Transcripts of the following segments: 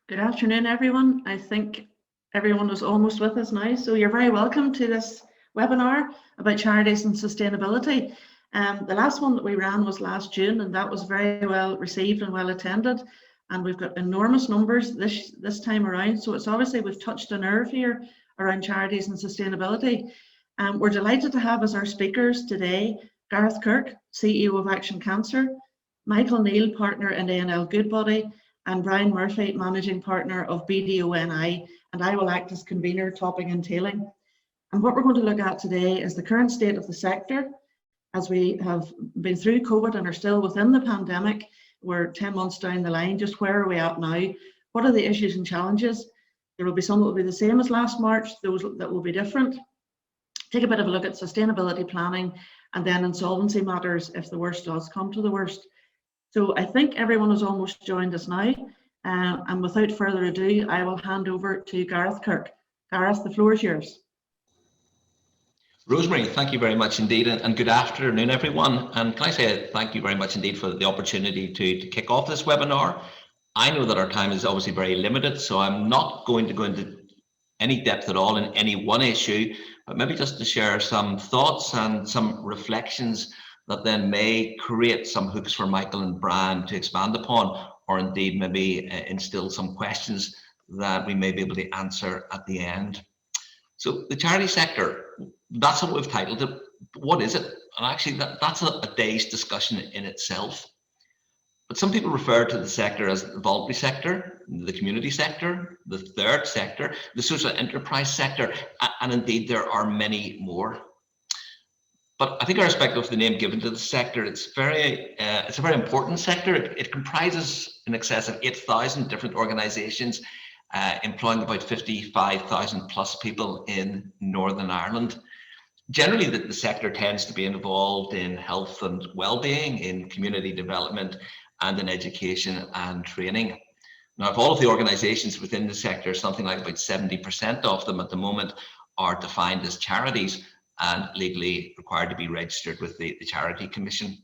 Good afternoon, everyone. I think everyone is almost with us now, so you're very welcome to this webinar about charities and sustainability. The last one that we ran was last June, and that was very well received and well attended. And we've got enormous numbers this time around, so it's obviously we've touched a nerve here around charities and sustainability. We're delighted to have as our speakers today Gareth Kirk, CEO of Action Cancer, Michael Neill, partner in NI Goodbody, and Brian Murphy, managing partner of BDO-NI, and I will act as convener, topping and tailing. And what we're going to look at today is the current state of the sector as we have been through COVID and are still within the pandemic. We're 10 months down the line. Just where are we at now? What are the issues and challenges? There will be some that will be the same as last March, those that will be different. Take a bit of a look at sustainability planning and then insolvency matters if the worst does come to the worst. So I think everyone has almost joined us now, and without further ado, I will hand over to Gareth Kirk. Gareth, the floor is yours. Rosemary, thank you very much indeed, and good afternoon, everyone. And can I say thank you very much indeed for the opportunity to kick off this webinar. I know that our time is obviously very limited, so I'm not going to go into any depth at all in any one issue, but maybe just to share some thoughts and some reflections that then may create some hooks for Michael and Brian to expand upon, or indeed maybe instill some questions that we may be able to answer at the end. So the charity sector, that's what we've titled it. What is it? And actually that's a day's discussion in itself. But some people refer to the sector as the voluntary sector, the community sector, the third sector, the social enterprise sector, and indeed there are many more. But I think irrespective of the name given to the sector, it's a very important sector. It comprises in excess of 8,000 different organisations, employing about 55,000 plus people in Northern Ireland. Generally, the sector tends to be involved in health and well-being, in community development, and in education and training. Now, of all of the organisations within the sector, something like about 70% of them at the moment are defined as charities and legally required to be registered with the Charity Commission.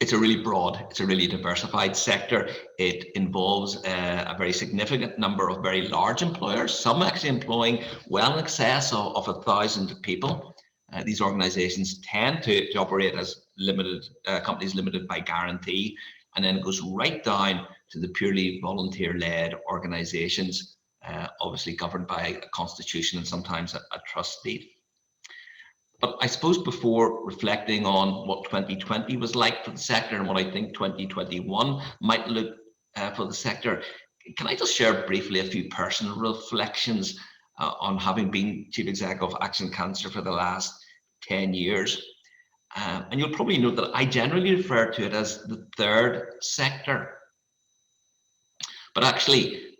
It's a really broad, it's a really diversified sector. It involves a very significant number of very large employers, some actually employing well in excess of 1,000 people. These organisations tend to operate as limited companies limited by guarantee, and then it goes right down to the purely volunteer-led organisations, obviously governed by a constitution and sometimes a trust deed. But I suppose before reflecting on what 2020 was like for the sector and what I think 2021 might look for the sector, can I just share briefly a few personal reflections on having been Chief Executive of Action Cancer for the last 10 years. And you'll probably note that I generally refer to it as the third sector. But actually,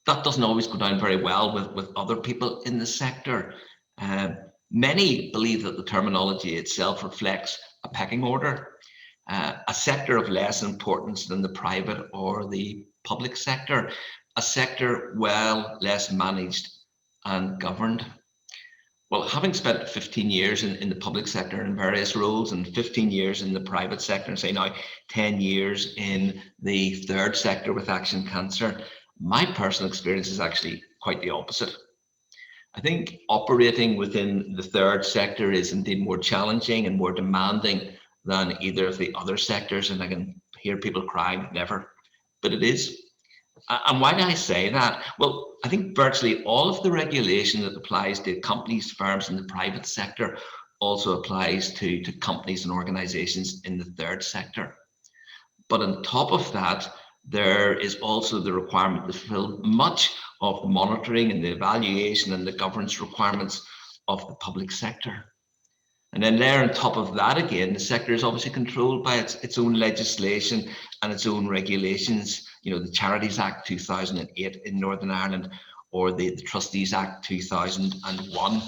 that doesn't always go down very well with other people in the sector. Many believe that the terminology itself reflects a pecking order, a sector of less importance than the private or the public sector, a sector well less managed and governed. Well, having spent 15 years in the public sector in various roles and 15 years in the private sector, and say now 10 years in the third sector with Action Cancer, my personal experience is actually quite the opposite. I think operating within the third sector is indeed more challenging and more demanding than either of the other sectors, and I can hear people crying, never, but it is. And why do I say that? Well, I think virtually all of the regulation that applies to companies, firms in the private sector also applies to companies and organizations in the third sector. But on top of that, there is also the requirement to fulfill much of the monitoring and the evaluation and the governance requirements of the public sector. And then there on top of that again, the sector is obviously controlled by its own legislation and its own regulations. You know, the Charities Act 2008 in Northern Ireland, or the Trustees Act 2001,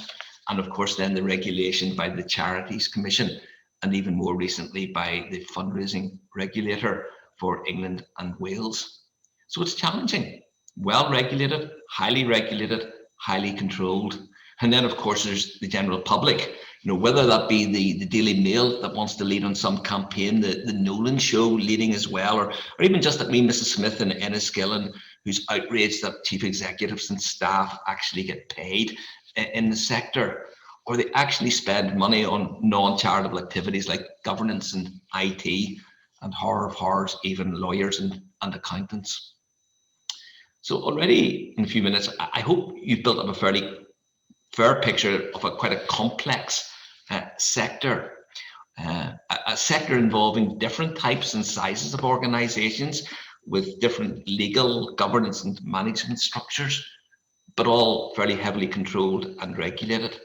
and of course then the regulation by the Charities Commission, and even more recently by the fundraising regulator for England and Wales. So it's challenging, well regulated, highly controlled. And then of course there's the general public, you know, whether that be the Daily Mail that wants to lead on some campaign, the Nolan Show leading as well, or even just like me, Mrs. Smith and Enniskillen, who's outraged that chief executives and staff actually get paid in the sector, or they actually spend money on non-charitable activities like governance and IT, and horror of horrors, even lawyers and accountants. So already in a few minutes, I hope you've built up a fairly fair picture of quite a complex sector. A sector involving different types and sizes of organizations with different legal, governance and management structures, but all fairly heavily controlled and regulated.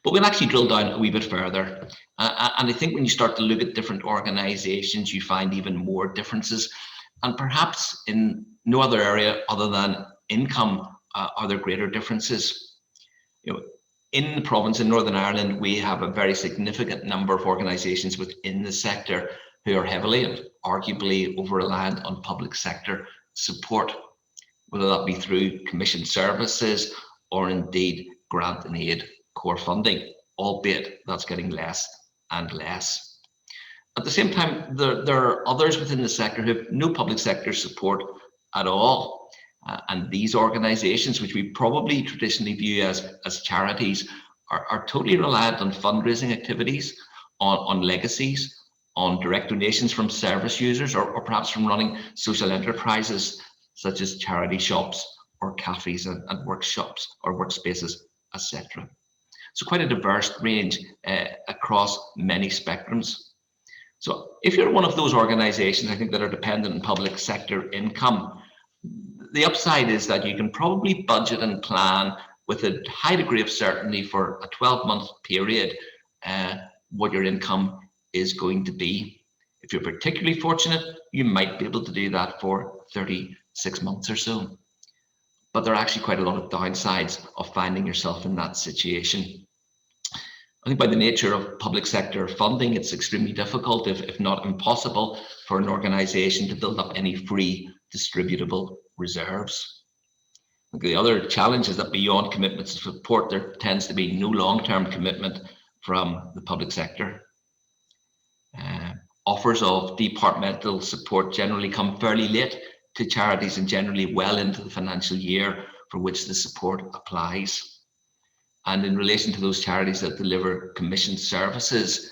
But we'll actually drill down a wee bit further. And I think when you start to look at different organizations, you find even more differences. And perhaps in no other area other than income are there greater differences. In the province in Northern Ireland, we have a very significant number of organisations within the sector who are heavily and arguably over-reliant on public sector support, whether that be through commissioned services or indeed grant and aid core funding, albeit that's getting less and less. At the same time, there are others within the sector who have no public sector support at all. And these organisations, which we probably traditionally view as charities, are totally reliant on fundraising activities, on legacies, on direct donations from service users, or perhaps from running social enterprises such as charity shops or cafes and workshops or workspaces, etc. So quite a diverse range across many spectrums. So if you're one of those organisations, I think, that are dependent on public sector income, the upside is that you can probably budget and plan with a high degree of certainty for a 12-month period what your income is going to be. If you're particularly fortunate, you might be able to do that for 36 months or so. But there are actually quite a lot of downsides of finding yourself in that situation. I think by the nature of public sector funding, it's extremely difficult, if not impossible, for an organisation to build up any free distributable reserves. The other challenge is that beyond commitments of support, there tends to be no long-term commitment from the public sector. Offers of departmental support generally come fairly late to charities and generally well into the financial year for which the support applies. And in relation to those charities that deliver commissioned services,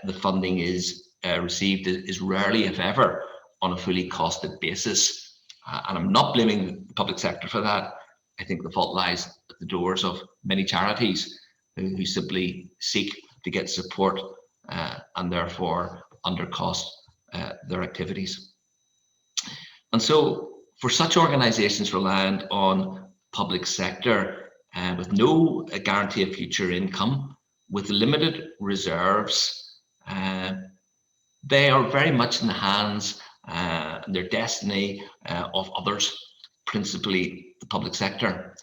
the funding is received is rarely, if ever, on a fully costed basis. And I'm not blaming the public sector for that. I think the fault lies at the doors of many charities who simply seek to get support and therefore undercost their activities. And so for such organisations reliant on public sector with no guarantee of future income, with limited reserves, they are very much in the hands their destiny of others, principally the public sector,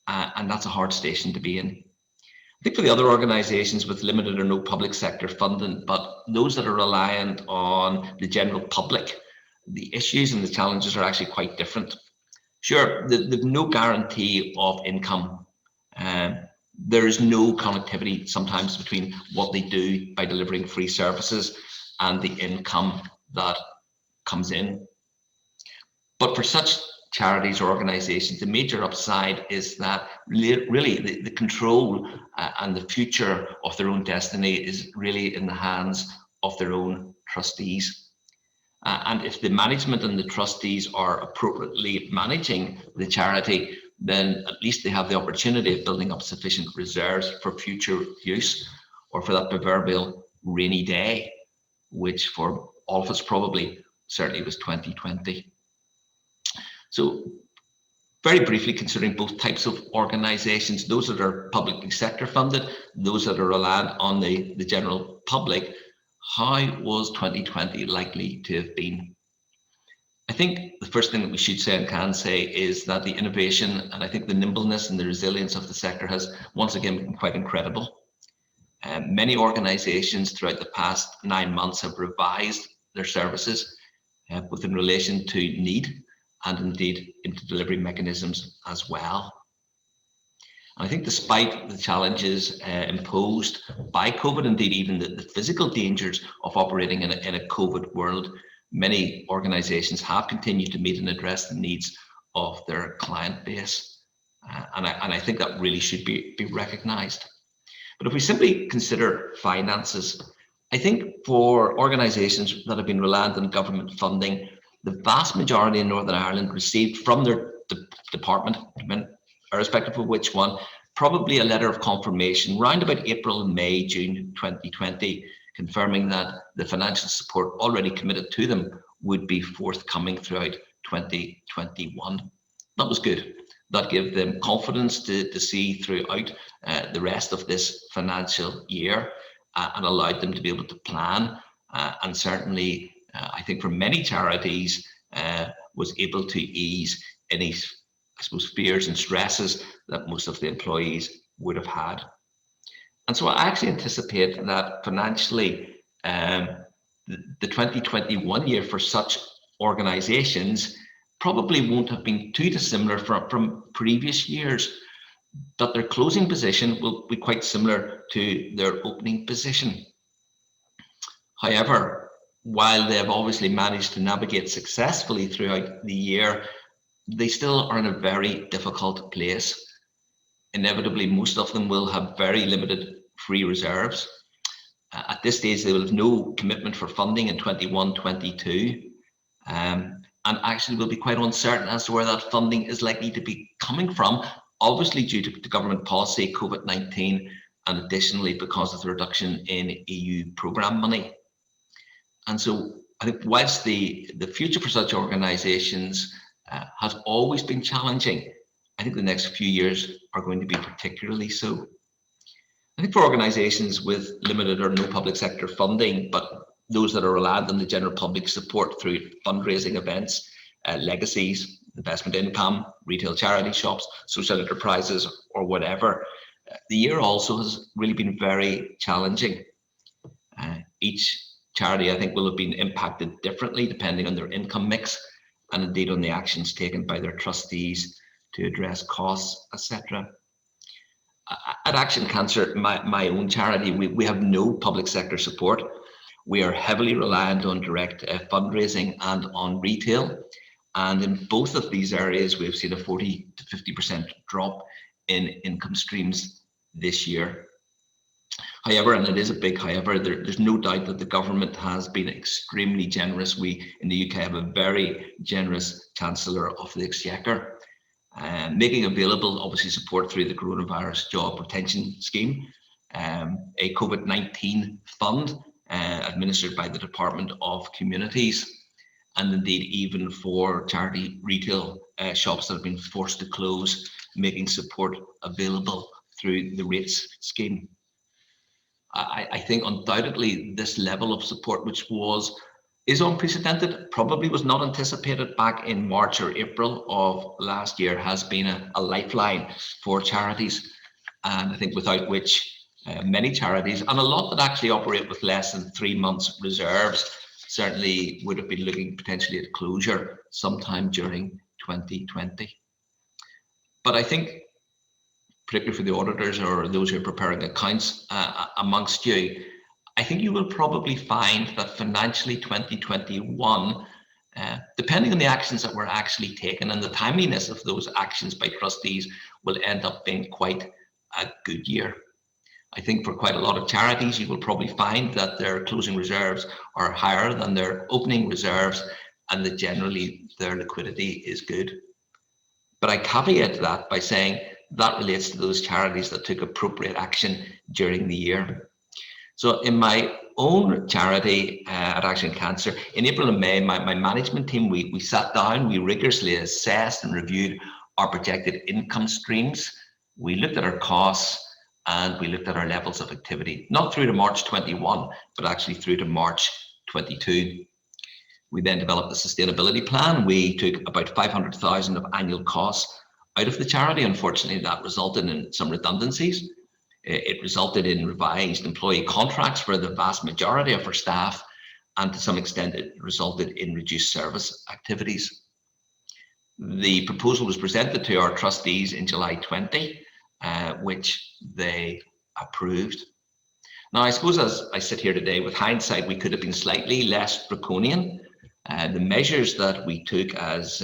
and that's a hard station to be in. I think for the other organisations with limited or no public sector funding, but those that are reliant on the general public, the issues and the challenges are actually quite different. Sure, there's no guarantee of income. There is no connectivity sometimes between what they do by delivering free services and the income that comes in. But for such charities or organizations, the major upside is that really the control and the future of their own destiny is really in the hands of their own trustees. And if the management and the trustees are appropriately managing the charity, then at least they have the opportunity of building up sufficient reserves for future use, or for that proverbial rainy day, which for all of us probably certainly was 2020. So very briefly, considering both types of organizations, those that are publicly sector funded, those that are reliant on the general public, how was 2020 likely to have been? I think the first thing that we should say and can say is that the innovation and I think the nimbleness and the resilience of the sector has once again been quite incredible. Many organizations throughout the past 9 months have revised their services within relation to need and indeed into delivery mechanisms as well. And I think despite the challenges imposed by COVID, indeed even the physical dangers of operating in a COVID world, many organisations have continued to meet and address the needs of their client base. And I think that really should be recognised. But if we simply consider finances, I think for organisations that have been reliant on government funding, the vast majority in Northern Ireland received from their department, irrespective of which one, probably a letter of confirmation round about April, May, June 2020, confirming that the financial support already committed to them would be forthcoming throughout 2021. That was good. That gave them confidence to see throughout the rest of this financial year and allowed them to be able to plan. And certainly, I think for many charities, was able to ease any, I suppose, fears and stresses that most of the employees would have had. And so I actually anticipate that financially, the 2021 year for such organisations probably won't have been too dissimilar from previous years, that their closing position will be quite similar to their opening position. However, while they've obviously managed to navigate successfully throughout the year, they still are in a very difficult place. Inevitably, most of them will have very limited free reserves. At this stage, they will have no commitment for funding in 21-22. And actually will be quite uncertain as to where that funding is likely to be coming from, obviously due to government policy, COVID-19, and additionally because of the reduction in EU programme money. And so I think whilst the future for such organisations has always been challenging, I think the next few years are going to be particularly so. I think for organisations with limited or no public sector funding, but those that are reliant on the general public support through fundraising events, legacies, investment income, retail charity shops, social enterprises, or whatever, the year also has really been very challenging. Each charity, I think, will have been impacted differently depending on their income mix and indeed on the actions taken by their trustees to address costs, etc. At Action Cancer, my own charity, we have no public sector support. We are heavily reliant on direct fundraising and on retail. And in both of these areas, we've seen a 40 to 50% drop in income streams this year. However, and it is a big however, there's no doubt that the government has been extremely generous. We in the UK have a very generous Chancellor of the Exchequer, making available obviously support through the Coronavirus Job Retention Scheme, a COVID-19 fund administered by the Department of Communities, and indeed even for charity retail shops that have been forced to close, making support available through the rates scheme. I think undoubtedly this level of support, which is unprecedented, probably was not anticipated back in March or April of last year, has been a lifeline for charities, and I think without which many charities, and a lot that actually operate with less than 3 months reserves, certainly would have been looking potentially at closure sometime during 2020. But I think, particularly for the auditors or those who are preparing accounts amongst you, I think you will probably find that financially 2021, depending on the actions that were actually taken and the timeliness of those actions by trustees, will end up being quite a good year. I think for quite a lot of charities, you will probably find that their closing reserves are higher than their opening reserves and that generally their liquidity is good. But I caveat that by saying that relates to those charities that took appropriate action during the year. So in my own charity at Action Cancer, in April and May, my management team, we sat down, we rigorously assessed and reviewed our projected income streams. We looked at our costs and we looked at our levels of activity, not through to March 21, but actually through to March 22. We then developed a sustainability plan. We took about 500,000 of annual costs out of the charity. Unfortunately, that resulted in some redundancies. It resulted in revised employee contracts for the vast majority of our staff, and to some extent it resulted in reduced service activities. The proposal was presented to our trustees in July 20, which they approved. Now, I suppose as I sit here today, with hindsight, we could have been slightly less draconian. The measures that we took as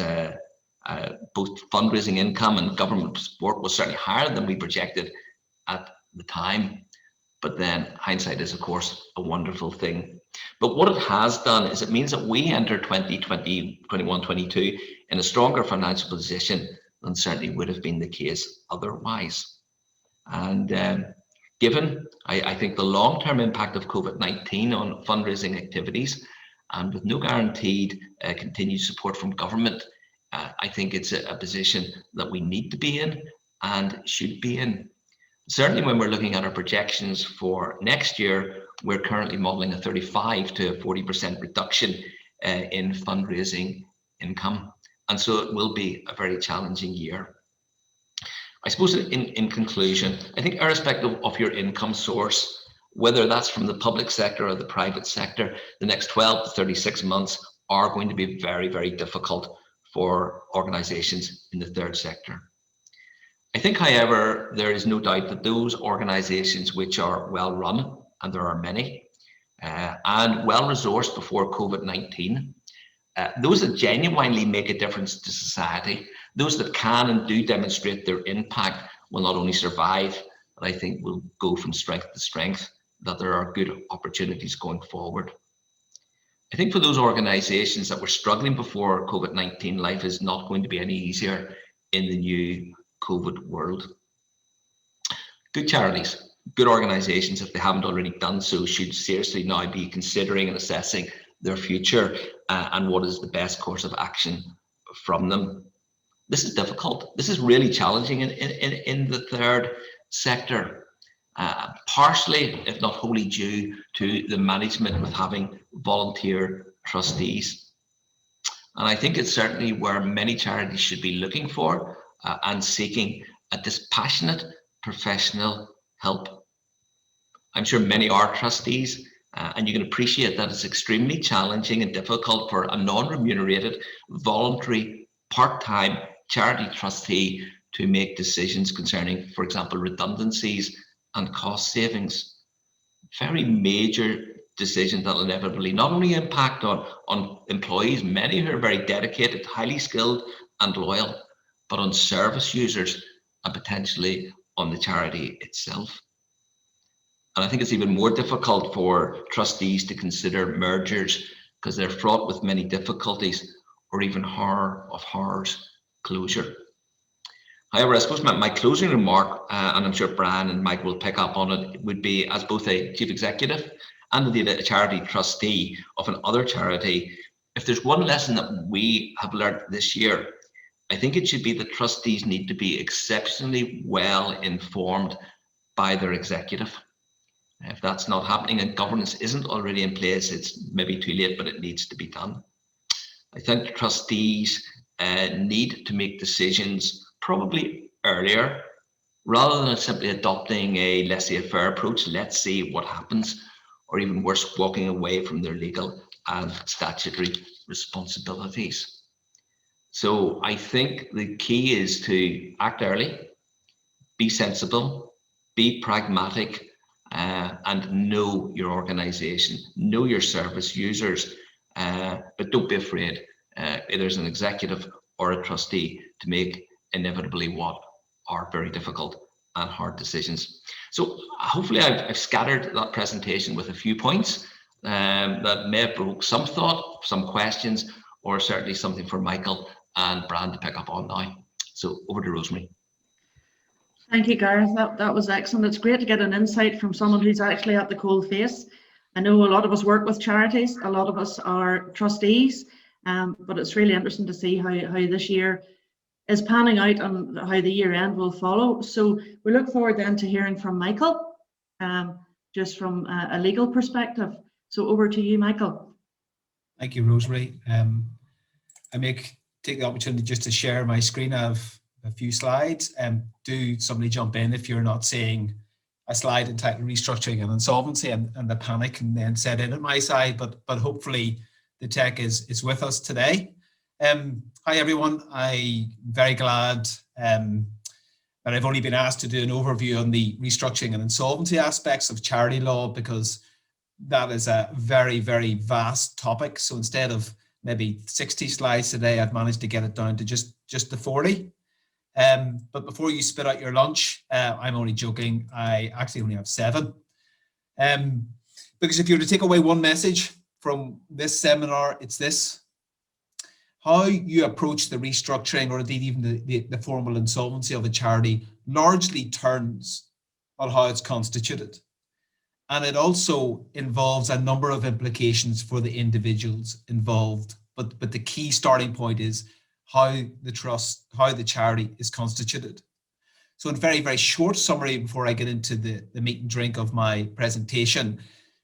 both fundraising income and government support was certainly higher than we projected at the time. But then hindsight is, of course, a wonderful thing. But what it has done is it means that we enter 2020, 21, 22 in a stronger financial position than certainly would have been the case otherwise. And given, I think, the long-term impact of COVID-19 on fundraising activities, and with no guaranteed continued support from government, I think it's a position that we need to be in and should be in. Certainly when we're looking at our projections for next year, we're currently modelling a 35 to 40% reduction in fundraising income. And so it will be a very challenging year. I suppose in conclusion, I think irrespective of your income source, whether that's from the public sector or the private sector, the next 12 to 36 months are going to be very, very difficult for organisations in the third sector. I think, however, there is no doubt that those organisations which are well run, and there are many, and well resourced before COVID-19, those that genuinely make a difference to society, those that can and do demonstrate their impact will not only survive, but I think will go from strength to strength, that there are good opportunities going forward. I think for those organisations that were struggling before COVID-19, life is not going to be any easier in the new COVID world. Good charities, good organisations, if they haven't already done so, should seriously now be considering and assessing their future and what is the best course of action from them. This is difficult. This is really challenging in the third sector, partially, if not wholly, due to the management with having volunteer trustees. And I think it's certainly where many charities should be looking for and seeking a dispassionate professional help. I'm sure many are trustees, and you can appreciate that it's extremely challenging and difficult for a non-remunerated, voluntary, part-time charity trustee to make decisions concerning, for example, redundancies and cost savings. Very major decisions that will inevitably not only impact on employees, many who are very dedicated, highly skilled and loyal, but on service users and potentially on the charity itself. And I think it's even more difficult for trustees to consider mergers because they're fraught with many difficulties, or even horror of horrors, closure. However, I suppose my closing remark, and I'm sure Brian and Mike will pick up on it, would be, as both a chief executive and indeed a charity trustee of another charity, if there's one lesson that we have learned this year, I think it should be that trustees need to be exceptionally well informed by their executive. If that's not happening and governance isn't already in place, it's maybe too late, but it needs to be done. I think trustees need to make decisions probably earlier, rather than simply adopting a laissez-faire approach, let's see what happens, or even worse, walking away from their legal and statutory responsibilities. So I think the key is to act early, be sensible, be pragmatic, and know your organisation, know your service users, but don't be afraid, either as an executive or a trustee, to make inevitably what are very difficult and hard decisions. So hopefully I've scattered that presentation with a few points that may have provoked some thought, some questions, or certainly something for Michael and Brian to pick up on now. So over to Rosemary. Thank you, Gareth. That was excellent. It's great to get an insight from someone who's actually at the cold face. I know a lot of us work with charities, a lot of us are trustees, but it's really interesting to see how this year is panning out and how the year end will follow. So we look forward then to hearing from Michael, just from a legal perspective. So over to you, Michael. Thank you, Rosemary. I take the opportunity just to share my screen. I have a few slides. Do somebody jump in if you're not seeing a slide entitled Restructuring and Insolvency, and the panic and then set in at my side, but hopefully the tech is with us today. Hi everyone, I'm very glad that I've only been asked to do an overview on the restructuring and insolvency aspects of charity law, because that is a very, very vast topic. So instead of maybe 60 slides today. I've managed to get it down to just the 40. But before you spit out your lunch, I'm only joking. I actually only have 7. Because if you were to take away one message from this seminar, it's this: how you approach the restructuring, or indeed even the formal insolvency of a charity, largely turns on how it's constituted. And it also involves a number of implications for the individuals involved. But the key starting point is how the charity is constituted. So in very, very short summary, before I get into the meat and drink of my presentation,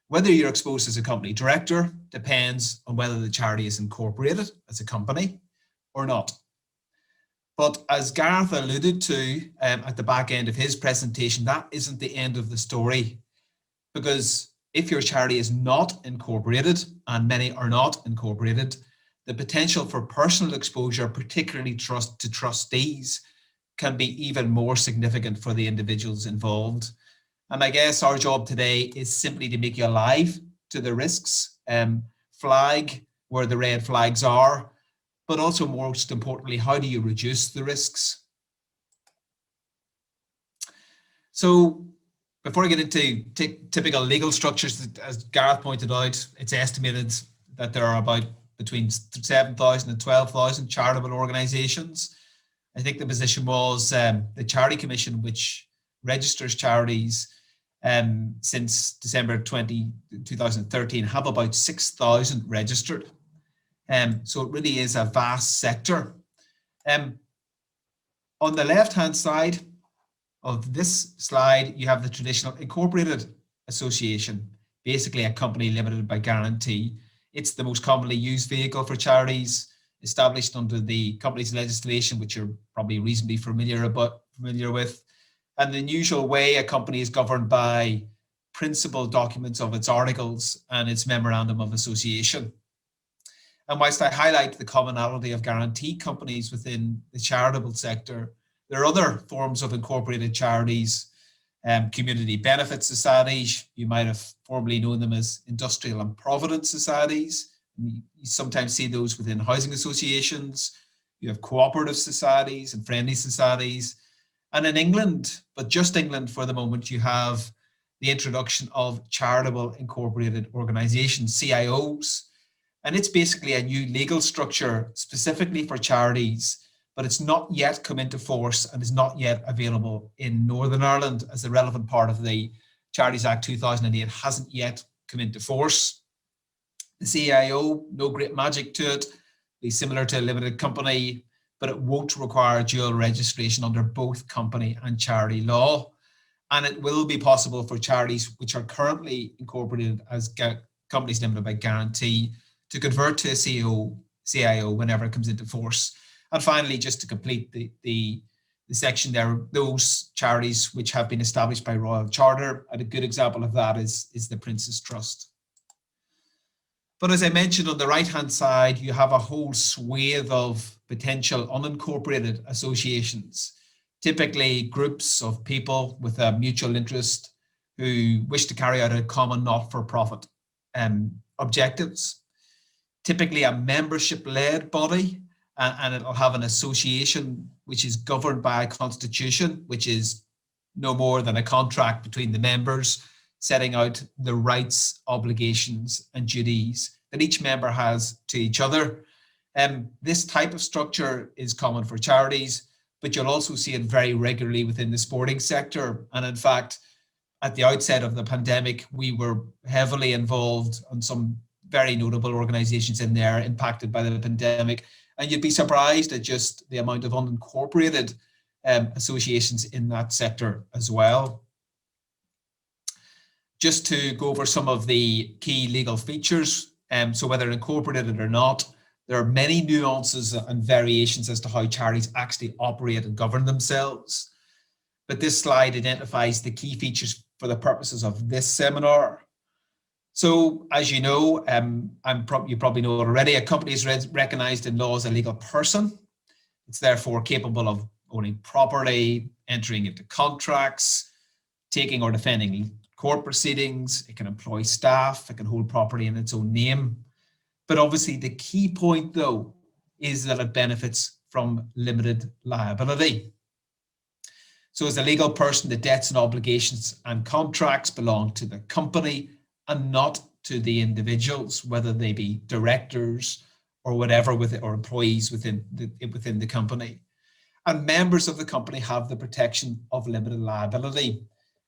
whether you're exposed as a company director depends on whether the charity is incorporated as a company or not. But as Gareth alluded to at the back end of his presentation, that isn't the end of the story. Because if your charity is not incorporated, and many are not incorporated, the potential for personal exposure, particularly to trustees, can be even more significant for the individuals involved. And I guess our job today is simply to make you alive to the risks, flag where the red flags are, but also most importantly, how do you reduce the risks? So before I get into typical legal structures, as Gareth pointed out, it's estimated that there are about between 7,000 and 12,000 charitable organisations. I think the position was the Charity Commission, which registers charities since December 2013, have about 6,000 registered. So it really is a vast sector. On the left-hand side of this slide, you have the traditional incorporated association, basically a company limited by guarantee. It's the most commonly used vehicle for charities, established under the company's legislation, which you're probably reasonably familiar with. And the usual way a company is governed by principal documents of its articles and its memorandum of association. And whilst I highlight the commonality of guarantee companies within the charitable sector, there are other forms of incorporated charities, community benefit societies. You might have formerly known them as industrial and provident societies. You sometimes see those within housing associations. You have cooperative societies and friendly societies. And in England, but just England for the moment, you have the introduction of charitable incorporated organisations, CIOs. And it's basically a new legal structure specifically for charities, but it's not yet come into force and is not yet available in Northern Ireland, as the relevant part of the Charities Act 2008 hasn't yet come into force. The CIO, no great magic to it, be similar to a limited company, but it won't require dual registration under both company and charity law. And it will be possible for charities which are currently incorporated as companies limited by guarantee to convert to a CIO whenever it comes into force. And finally, just to complete the section there, those charities which have been established by Royal Charter, and a good example of that is the Prince's Trust. But as I mentioned, on the right-hand side, you have a whole swathe of potential unincorporated associations, typically groups of people with a mutual interest who wish to carry out a common not-for-profit objectives. Typically a membership-led body, and it'll have an association which is governed by a constitution, which is no more than a contract between the members, setting out the rights, obligations, and duties that each member has to each other. This type of structure is common for charities, but you'll also see it very regularly within the sporting sector. And in fact, at the outset of the pandemic, we were heavily involved on some very notable organizations in there impacted by the pandemic. And you'd be surprised at just the amount of unincorporated associations in that sector as well. Just to go over some of the key legal features, so whether incorporated or not, there are many nuances and variations as to how charities actually operate and govern themselves. But this slide identifies the key features for the purposes of this seminar. So, as you know, you probably know it already, a company is recognized in law as a legal person. It's therefore capable of owning property, entering into contracts, taking or defending court proceedings. It can employ staff. It can hold property in its own name. But obviously the key point though is that it benefits from limited liability. So as a legal person, the debts and obligations and contracts belong to the company and not to the individuals, whether they be directors or whatever, or employees within the company. And members of the company have the protection of limited liability.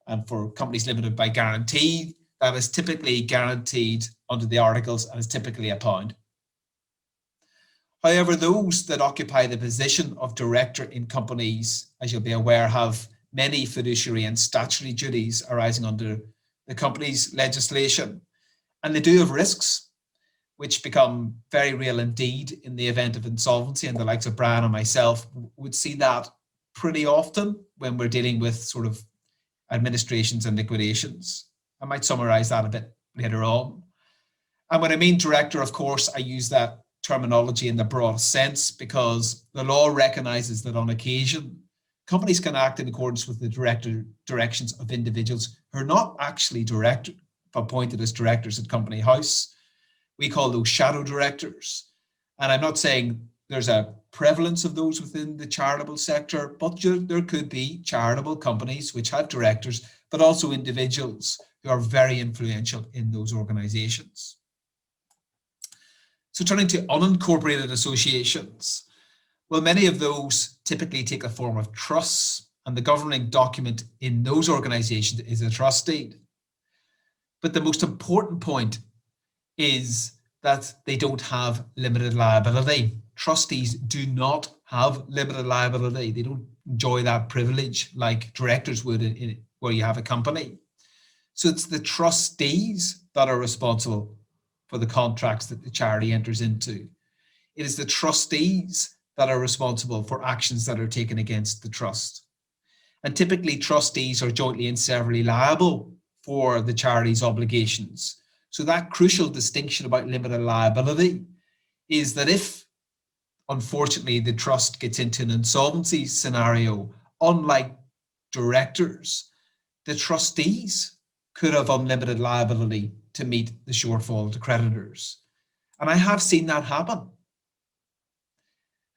And for companies limited by guarantee, that is typically guaranteed under the articles and is typically £1. However, those that occupy the position of director in companies, as you'll be aware, have many fiduciary and statutory duties arising under the company's legislation. And they do have risks, which become very real indeed in the event of insolvency. And the likes of Brian and myself would see that pretty often when we're dealing with sort of administrations and liquidations. I might summarize that a bit later on. And when I mean director, of course, I use that terminology in the broadest sense because the law recognizes that on occasion, companies can act in accordance with the directions of individuals who are not actually appointed as directors at Company House. We call those shadow directors. And I'm not saying there's a prevalence of those within the charitable sector, but there could be charitable companies which have directors, but also individuals who are very influential in those organizations. So turning to unincorporated associations, well, many of those typically take a form of trusts, and the governing document in those organizations is a trust deed. But the most important point is that they don't have limited liability. Trustees do not have limited liability. They don't enjoy that privilege like directors would where you have a company. So it's the trustees that are responsible for the contracts that the charity enters into. It is the trustees that are responsible for actions that are taken against the trust. And typically trustees are jointly and severally liable for the charity's obligations. So that crucial distinction about limited liability is that if, unfortunately, the trust gets into an insolvency scenario, unlike directors, the trustees could have unlimited liability to meet the shortfall to creditors. And I have seen that happen.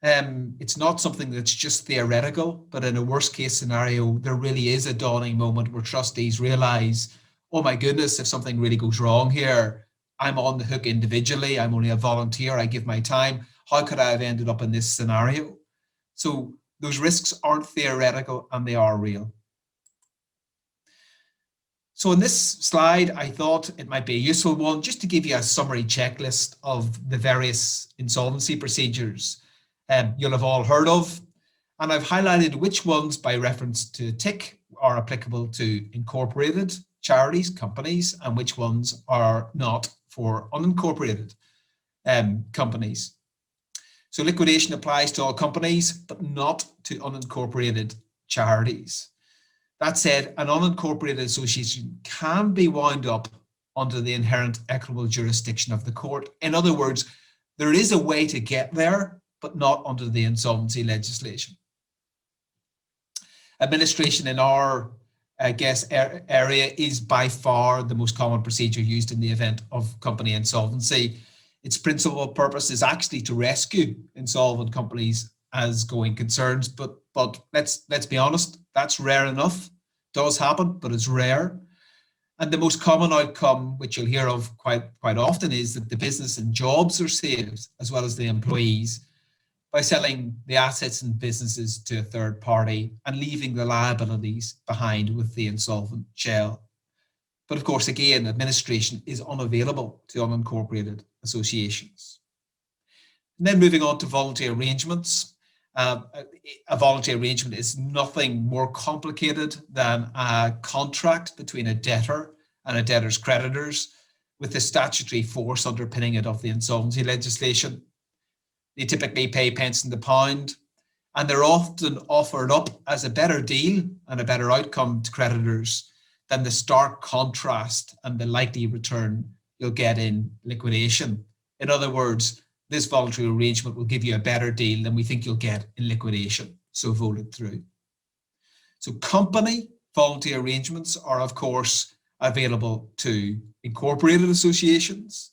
It's not something that's just theoretical, but in a worst case scenario, there really is a dawning moment where trustees realize, oh my goodness, if something really goes wrong here, I'm on the hook individually. I'm only a volunteer. I give my time. How could I have ended up in this scenario? So those risks aren't theoretical and they are real. So in this slide, I thought it might be a useful one just to give you a summary checklist of the various insolvency procedures you'll have all heard of. And I've highlighted which ones by reference to tick are applicable to incorporated charities, companies, and which ones are not for unincorporated companies. So liquidation applies to all companies, but not to unincorporated charities. That said, an unincorporated association can be wound up under the inherent equitable jurisdiction of the court. In other words, there is a way to get there, but not under the insolvency legislation. Administration in our area is by far the most common procedure used in the event of company insolvency. Its principal purpose is actually to rescue insolvent companies as going concerns, but let's be honest, that's rare enough. It does happen, but it's rare. And the most common outcome, which you'll hear of quite often, is that the business and jobs are saved, as well as the employees, by selling the assets and businesses to a third party and leaving the liabilities behind with the insolvent shell. But of course, again, administration is unavailable to unincorporated associations. And then moving on to voluntary arrangements. A voluntary arrangement is nothing more complicated than a contract between a debtor and a debtor's creditors with the statutory force underpinning it of the insolvency legislation. They typically pay pence in the pound, and they're often offered up as a better deal and a better outcome to creditors than the stark contrast and the likely return you'll get in liquidation. In other words, this voluntary arrangement will give you a better deal than we think you'll get in liquidation, so voted through. So company voluntary arrangements are, of course, available to incorporated associations,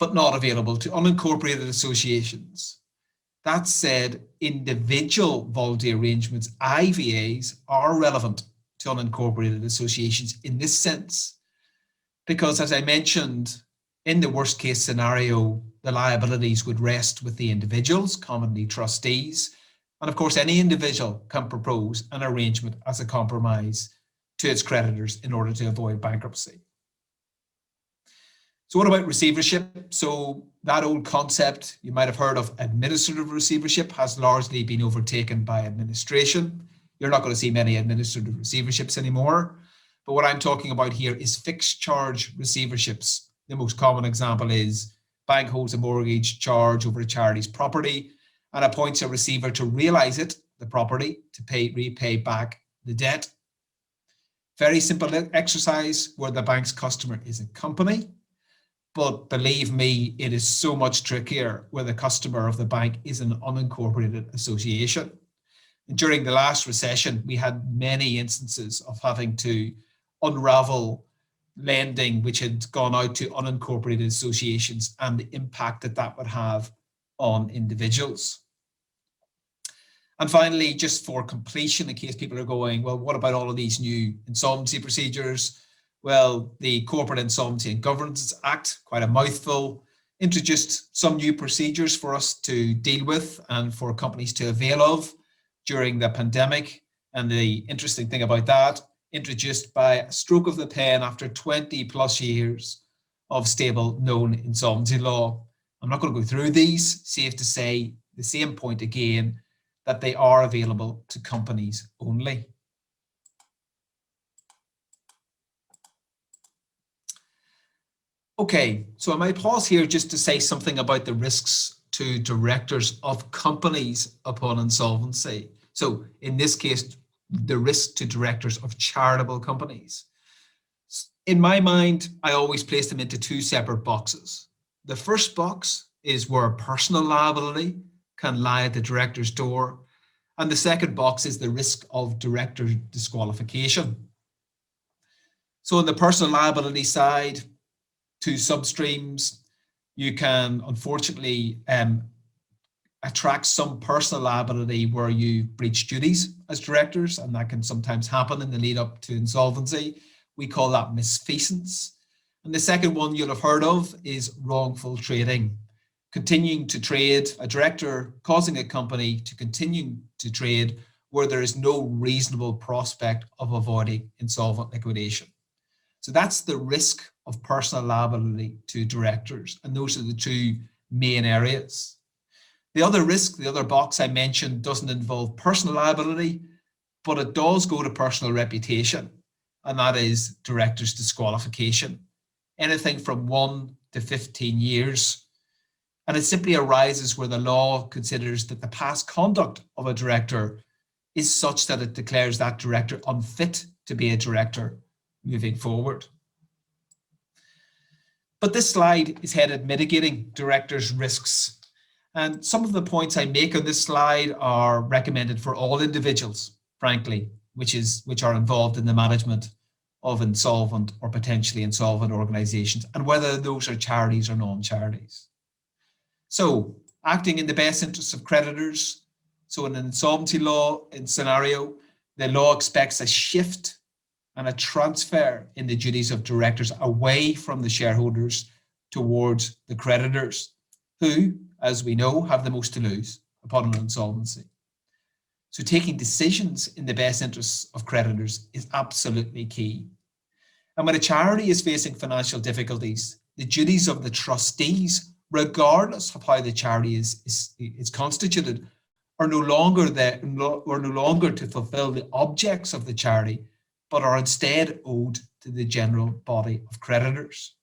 but not available to unincorporated associations. That said, individual voluntary arrangements, IVAs, are relevant to unincorporated associations in this sense, because as I mentioned, in the worst case scenario, the liabilities would rest with the individuals, commonly trustees, and of course any individual can propose an arrangement as a compromise to its creditors in order to avoid bankruptcy. So what about receivership? So that old concept you might have heard of, administrative receivership, has largely been overtaken by administration. You're not going to see many administrative receiverships anymore. But what I'm talking about here is fixed charge receiverships. The most common example is bank holds a mortgage charge over a charity's property and appoints a receiver to realize it, the property, to repay back the debt. Very simple exercise where the bank's customer is a company. But believe me, it is so much trickier where the customer of the bank is an unincorporated association. And during the last recession, we had many instances of having to unravel lending which had gone out to unincorporated associations and the impact that that would have on individuals. And finally, just for completion, in case people are going, well, what about all of these new insolvency procedures? Well, the Corporate Insolvency and Governance Act, quite a mouthful, introduced some new procedures for us to deal with and for companies to avail of during the pandemic. And the interesting thing about that, introduced by a stroke of the pen after 20 plus years of stable known insolvency law. I'm not going to go through these, safe to say the same point again, that they are available to companies only. Okay, so I might pause here just to say something about the risks to directors of companies upon insolvency. So in this case, the risk to directors of charitable companies. In my mind, I always place them into two separate boxes. The first box is where personal liability can lie at the director's door. And the second box is the risk of director disqualification. So on the personal liability side, two substreams, you can unfortunately attract some personal liability where you breach duties as directors, and that can sometimes happen in the lead up to insolvency. We call that misfeasance. And the second one you'll have heard of is wrongful trading. Continuing to trade, a director causing a company to continue to trade where there is no reasonable prospect of avoiding insolvent liquidation. So that's the risk of personal liability to directors, and those are the two main areas. The other risk, the other box I mentioned, doesn't involve personal liability, but it does go to personal reputation, and that is director's disqualification. Anything from 1 to 15 years. And it simply arises where the law considers that the past conduct of a director is such that it declares that director unfit to be a director moving forward. But this slide is headed Mitigating Directors' Risks. And some of the points I make on this slide are recommended for all individuals, frankly, which are involved in the management of insolvent or potentially insolvent organizations, and whether those are charities or non-charities. So, acting in the best interests of creditors. So in an insolvency law scenario, the law expects a shift and a transfer in the duties of directors away from the shareholders towards the creditors, who, as we know, have the most to lose upon an insolvency. So taking decisions in the best interests of creditors is absolutely key. And when a charity is facing financial difficulties, the duties of the trustees, regardless of how the charity is constituted, are no longer to fulfill the objects of the charity, but are instead owed to the general body of creditors.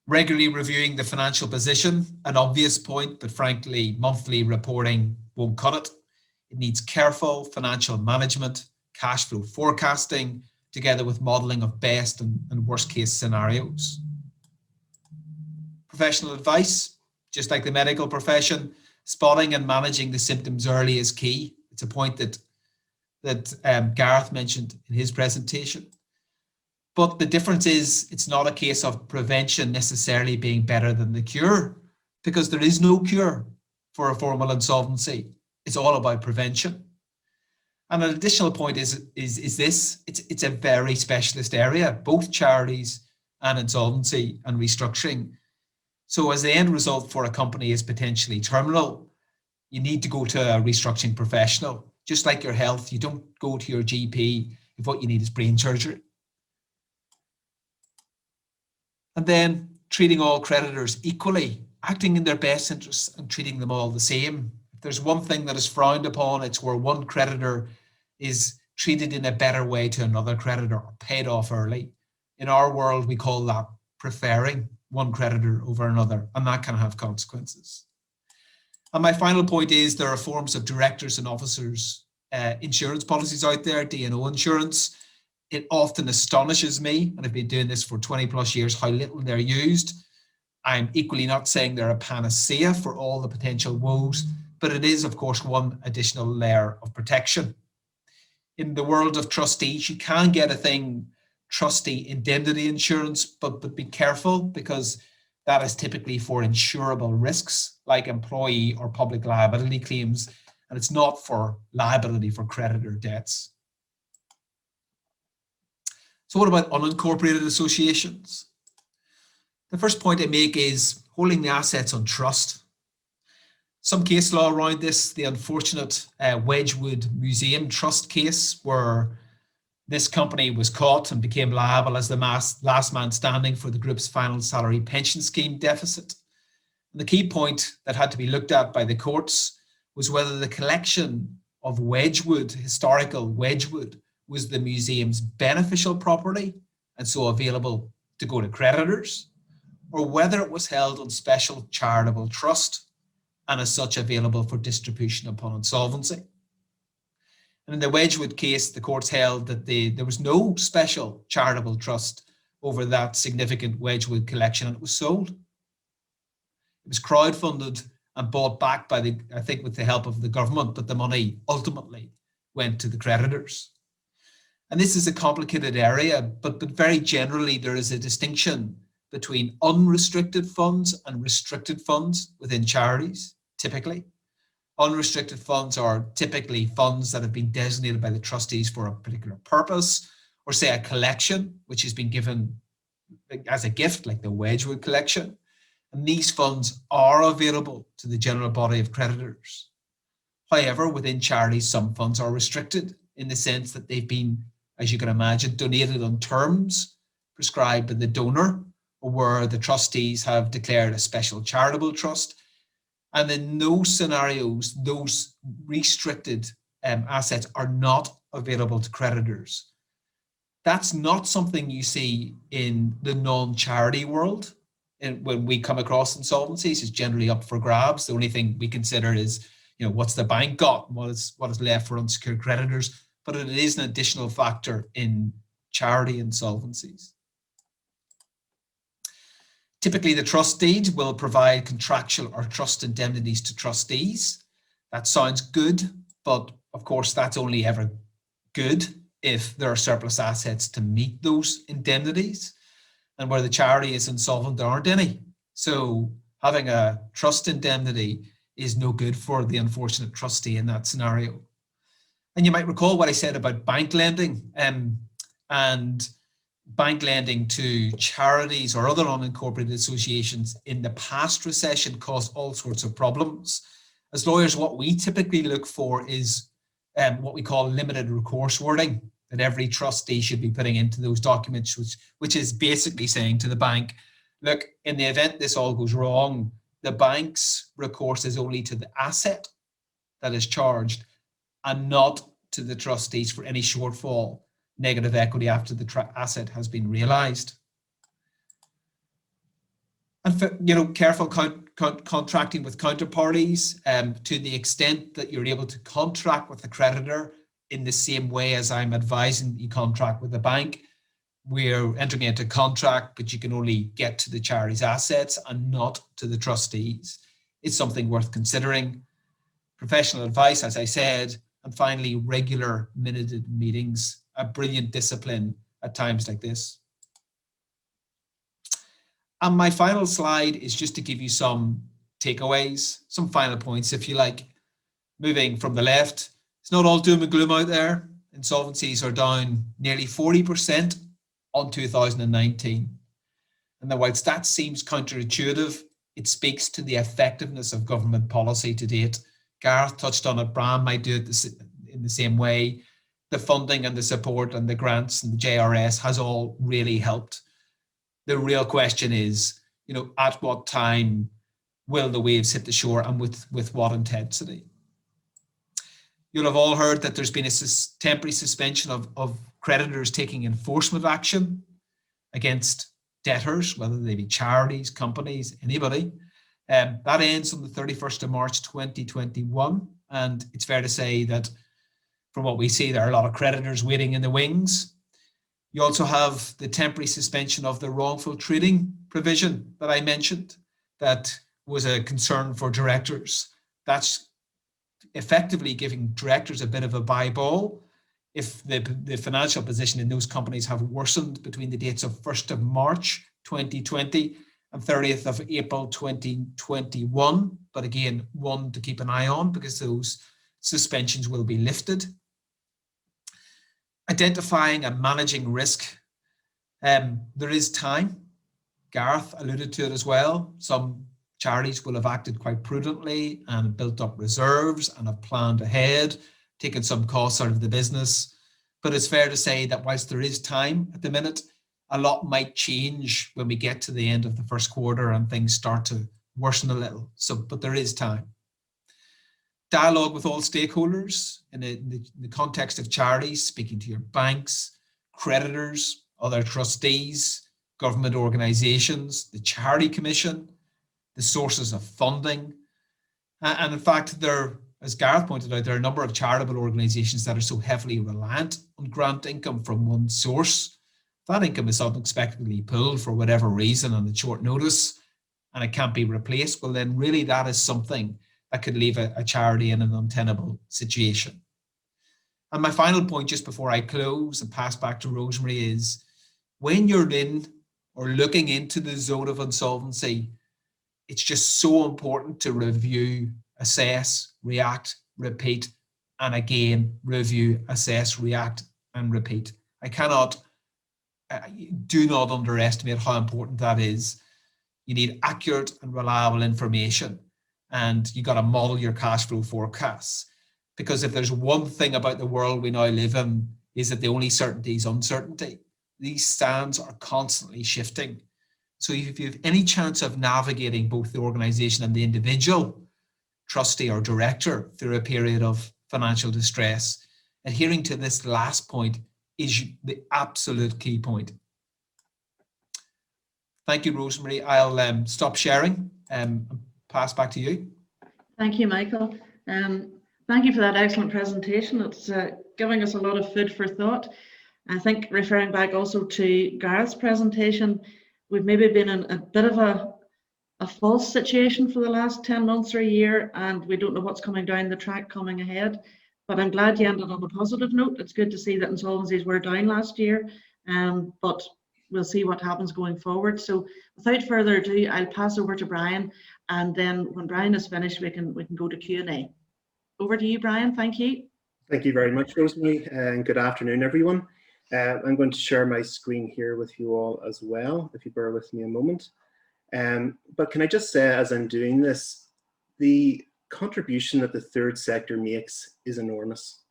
Regularly reviewing the financial position, an obvious point, but frankly, monthly reporting won't cut it. It needs careful financial management, cash flow forecasting, together with modeling of best and worst case scenarios. Professional advice, just like the medical profession, spotting and managing the symptoms early is key. It's a point that Gareth mentioned in his presentation. But the difference is it's not a case of prevention necessarily being better than the cure, because there is no cure for a formal insolvency. It's all about prevention. And an additional point is this: it's a very specialist area, both charities and insolvency and restructuring. So as the end result for a company is potentially terminal, you need to go to a restructuring professional. Just like your health, you don't go to your GP if what you need is brain surgery. And then treating all creditors equally, acting in their best interests and treating them all the same. If there's one thing that is frowned upon, it's where one creditor is treated in a better way to another creditor or paid off early. In our world, we call that preferring one creditor over another, and that can have consequences. And my final point is there are forms of directors and officers insurance policies out there, D&O insurance. It often astonishes me, and I've been doing this for 20 plus years, how little they're used. I'm equally not saying they're a panacea for all the potential woes, but it is, of course, one additional layer of protection. In the world of trustees, you can get a thing, trustee indemnity insurance, but be careful, because that is typically for insurable risks like employee or public liability claims, and it's not for liability for creditor debts. So what about unincorporated associations? The first point I make is holding the assets on trust. Some case law around this, the unfortunate Wedgwood Museum Trust case, where this company was caught and became liable as the last man standing for the group's final salary pension scheme deficit. And the key point that had to be looked at by the courts was whether the collection of Wedgwood, historical Wedgwood, was the museum's beneficial property and so available to go to creditors, or whether it was held on special charitable trust and as such available for distribution upon insolvency. And in the Wedgwood case, the courts held that there was no special charitable trust over that significant Wedgwood collection, and it was sold. It was crowdfunded and bought back by I think with the help of the government, but the money ultimately went to the creditors. And this is a complicated area, but very generally there is a distinction between unrestricted funds and restricted funds within charities, typically. Unrestricted funds are typically funds that have been designated by the trustees for a particular purpose, or say a collection which has been given as a gift, like the Wedgwood collection. And these funds are available to the general body of creditors. However, within charities, some funds are restricted in the sense that they've been, as you can imagine, donated on terms prescribed by the donor, or where the trustees have declared a special charitable trust. And in those scenarios, those restricted assets are not available to creditors. That's not something you see in the non-charity world. And when we come across insolvencies, it's generally up for grabs. The only thing we consider is, what's the bank got, what is left for unsecured creditors. But it is an additional factor in charity insolvencies. Typically, the trust deed will provide contractual or trust indemnities to trustees. That sounds good, but of course, that's only ever good if there are surplus assets to meet those indemnities. And where the charity is insolvent, there aren't any. So having a trust indemnity is no good for the unfortunate trustee in that scenario. And you might recall what I said about bank lending, and bank lending to charities or other unincorporated associations in the past recession caused all sorts of problems. As lawyers, what we typically look for is what we call limited recourse wording that every trustee should be putting into those documents, which is basically saying to the bank, look, in the event this all goes wrong, the bank's recourse is only to the asset that is charged and not to the trustees for any shortfall, negative equity after the asset has been realized. And careful contracting with counterparties to the extent that you're able to contract with the creditor in the same way as I'm advising you contract with the bank. We're entering into a contract, but you can only get to the charity's assets and not to the trustees. It's something worth considering. Professional advice, as I said, and finally, regular minuted meetings, a brilliant discipline at times like this. And my final slide is just to give you some takeaways, some final points, if you like. Moving from the left, it's not all doom and gloom out there. Insolvencies are down nearly 40% on 2019. And whilst that seems counterintuitive, it speaks to the effectiveness of government policy to date. Gareth touched on it, Bram might do it in the same way. The funding and the support and the grants and the JRS has all really helped. The real question is, at what time will the waves hit the shore, and with what intensity? You'll have all heard that there's been a temporary suspension of creditors taking enforcement action against debtors, whether they be charities, companies, anybody. That ends on the 31st of March 2021. And it's fair to say that from what we see, there are a lot of creditors waiting in the wings. You also have the temporary suspension of the wrongful trading provision that I mentioned that was a concern for directors. That's effectively giving directors a bit of a bye ball if the financial position in those companies have worsened between the dates of 1st of March 2020 and 30th of April 2021. But again, one to keep an eye on because those suspensions will be lifted. Identifying and managing risk. There is time. Gareth alluded to it as well. Some charities will have acted quite prudently and built up reserves and have planned ahead, taken some costs out of the business. But it's fair to say that whilst there is time at the minute, a lot might change when we get to the end of the first quarter and things start to worsen a little. But there is time. Dialogue with all stakeholders in the context of charities, speaking to your banks, creditors, other trustees, government organisations, the Charity Commission, the sources of funding. And in fact, as Gareth pointed out, there are a number of charitable organisations that are so heavily reliant on grant income from one source. That income is unexpectedly pulled for whatever reason on at short notice, and it can't be replaced. Well, then really that is something that could leave a charity in an untenable situation. And my final point, just before I close and pass back to Rosemary, is when you're in or looking into the zone of insolvency, it's just so important to review, assess, react, repeat, and again, review, assess, react, and repeat. Do not underestimate how important that is. You need accurate and reliable information, and you got to model your cash flow forecasts. Because if there's one thing about the world we now live in, is that the only certainty is uncertainty. These stands are constantly shifting. So if you have any chance of navigating both the organization and the individual trustee or director through a period of financial distress, adhering to this last point is the absolute key point. Thank you, Rosemary. I'll stop sharing and pass back to you. Thank you, Michael. Thank you for that excellent presentation. It's giving us a lot of food for thought. I think referring back also to Gareth's presentation, we've maybe been in a bit of a false situation for the last 10 months or a year, and we don't know what's coming down the track coming ahead. But I'm glad you ended on a positive note. It's good to see that insolvencies were down last year, but we'll see what happens going forward. So without further ado, I'll pass over to Brian, and then when Brian is finished, we can go to Q&A. Over to you, Brian. Thank you. Thank you very much, Rosemary, and good afternoon, everyone. I'm going to share my screen here with you all as well, if you bear with me a moment. But can I just say, as I'm doing this, the contribution that the third sector makes is enormous.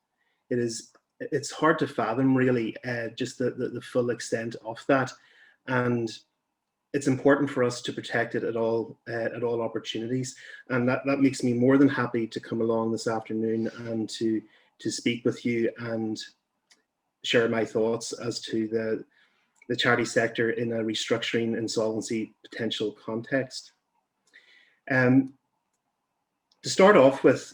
It's hard to fathom, really, just the full extent of that. And it's important for us to protect it at all opportunities. And that makes me more than happy to come along this afternoon and to speak with you and share my thoughts as to the charity sector in a restructuring insolvency potential context. To start off with,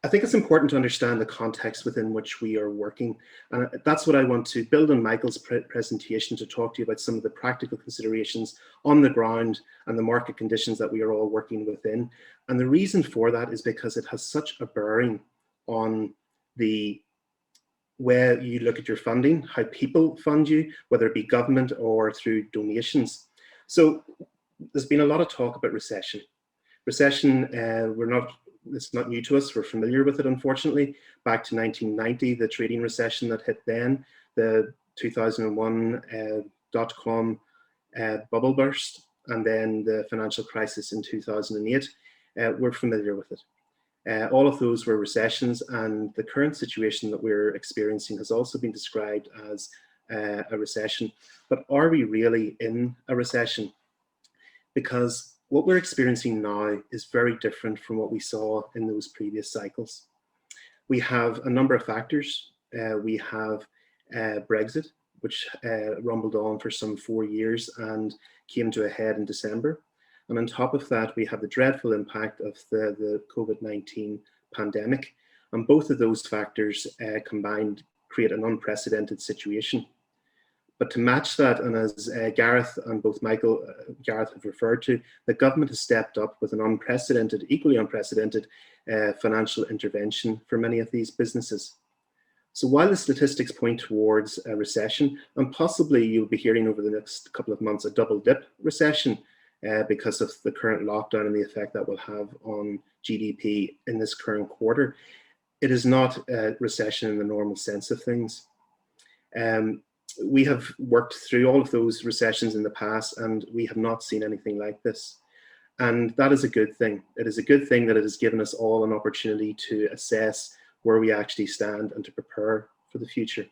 I think it's important to understand the context within which we are working. And that's what I want to build on Michael's presentation to talk to you about some of the practical considerations on the ground and the market conditions that we are all working within. And the reason for that is because it has such a bearing on the where you look at your funding, how people fund you, whether it be government or through donations. So there's been a lot of talk about recession. Recession, it's not new to us. We're familiar with it, unfortunately. Back to 1990, the trading recession that hit then, the 2001 dot-com bubble burst, and then the financial crisis in 2008. We're familiar with it. All of those were recessions, and the current situation that we're experiencing has also been described as a recession. But are we really in a recession? Because what we're experiencing now is very different from what we saw in those previous cycles. We have a number of factors. We have Brexit, which rumbled on for some 4 years and came to a head in December. And on top of that, we have the dreadful impact of the COVID-19 pandemic. And both of those factors combined create an unprecedented situation. But to match that, and as Gareth and both Gareth have referred to, the government has stepped up with an unprecedented, equally unprecedented financial intervention for many of these businesses. So while the statistics point towards a recession, and possibly you'll be hearing over the next couple of months a double dip recession because of the current lockdown and the effect that will have on GDP in this current quarter, it is not a recession in the normal sense of things. We have worked through all of those recessions in the past, and we have not seen anything like this. And that is a good thing. It is a good thing that it has given us all an opportunity to assess where we actually stand and to prepare for the future.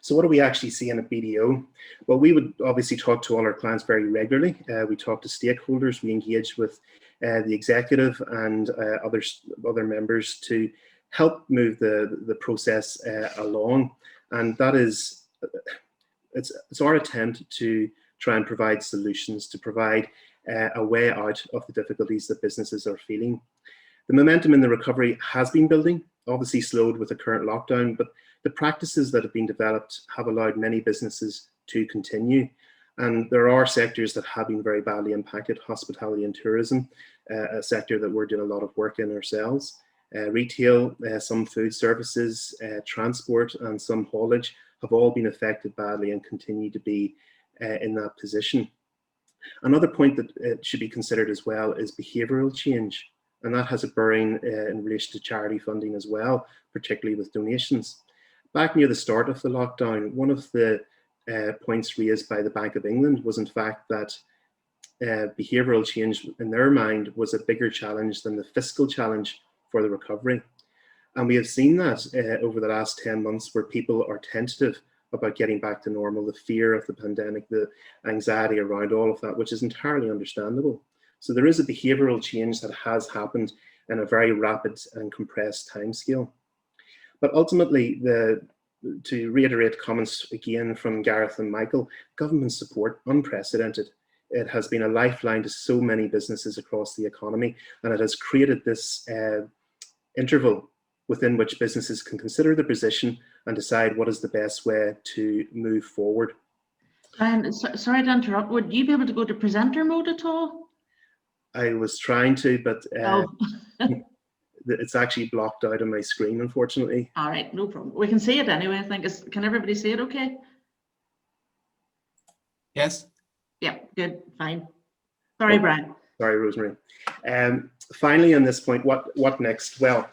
So what do we actually see in a BDO? Well, we would obviously talk to all our clients very regularly. We talk to stakeholders, we engage with the executive and other members to help move the process along. And that is, it's our attempt to try and provide solutions, to provide a way out of the difficulties that businesses are feeling. The momentum in the recovery has been building, obviously slowed with the current lockdown, but the practices that have been developed have allowed many businesses to continue. And there are sectors that have been very badly impacted: hospitality and tourism, a sector that we're doing a lot of work in ourselves, retail, some food services, transport, and some haulage have all been affected badly and continue to be in that position. Another point that should be considered as well is behavioural change, and that has a bearing in relation to charity funding as well, particularly with donations. Back near the start of the lockdown, one of the points raised by the Bank of England was in fact that behavioural change in their mind was a bigger challenge than the fiscal challenge for the recovery. And we have seen that over the last 10 months where people are tentative about getting back to normal, the fear of the pandemic, the anxiety around all of that, which is entirely understandable. So there is a behavioural change that has happened in a very rapid and compressed timescale. But ultimately, to reiterate comments again from Gareth and Michael, government support, unprecedented. It has been a lifeline to so many businesses across the economy, and it has created this interval within which businesses can consider the position and decide what is the best way to move forward. Brian, sorry to interrupt. Would you be able to go to presenter mode at all? I was trying to, but Oh. it's actually blocked out on my screen, unfortunately. All right, no problem. We can see it anyway, I think. Can everybody see it okay? Yes. Yeah, good, fine. Sorry, Brian. Sorry, Rosemary. Finally, on this point, what next? Well,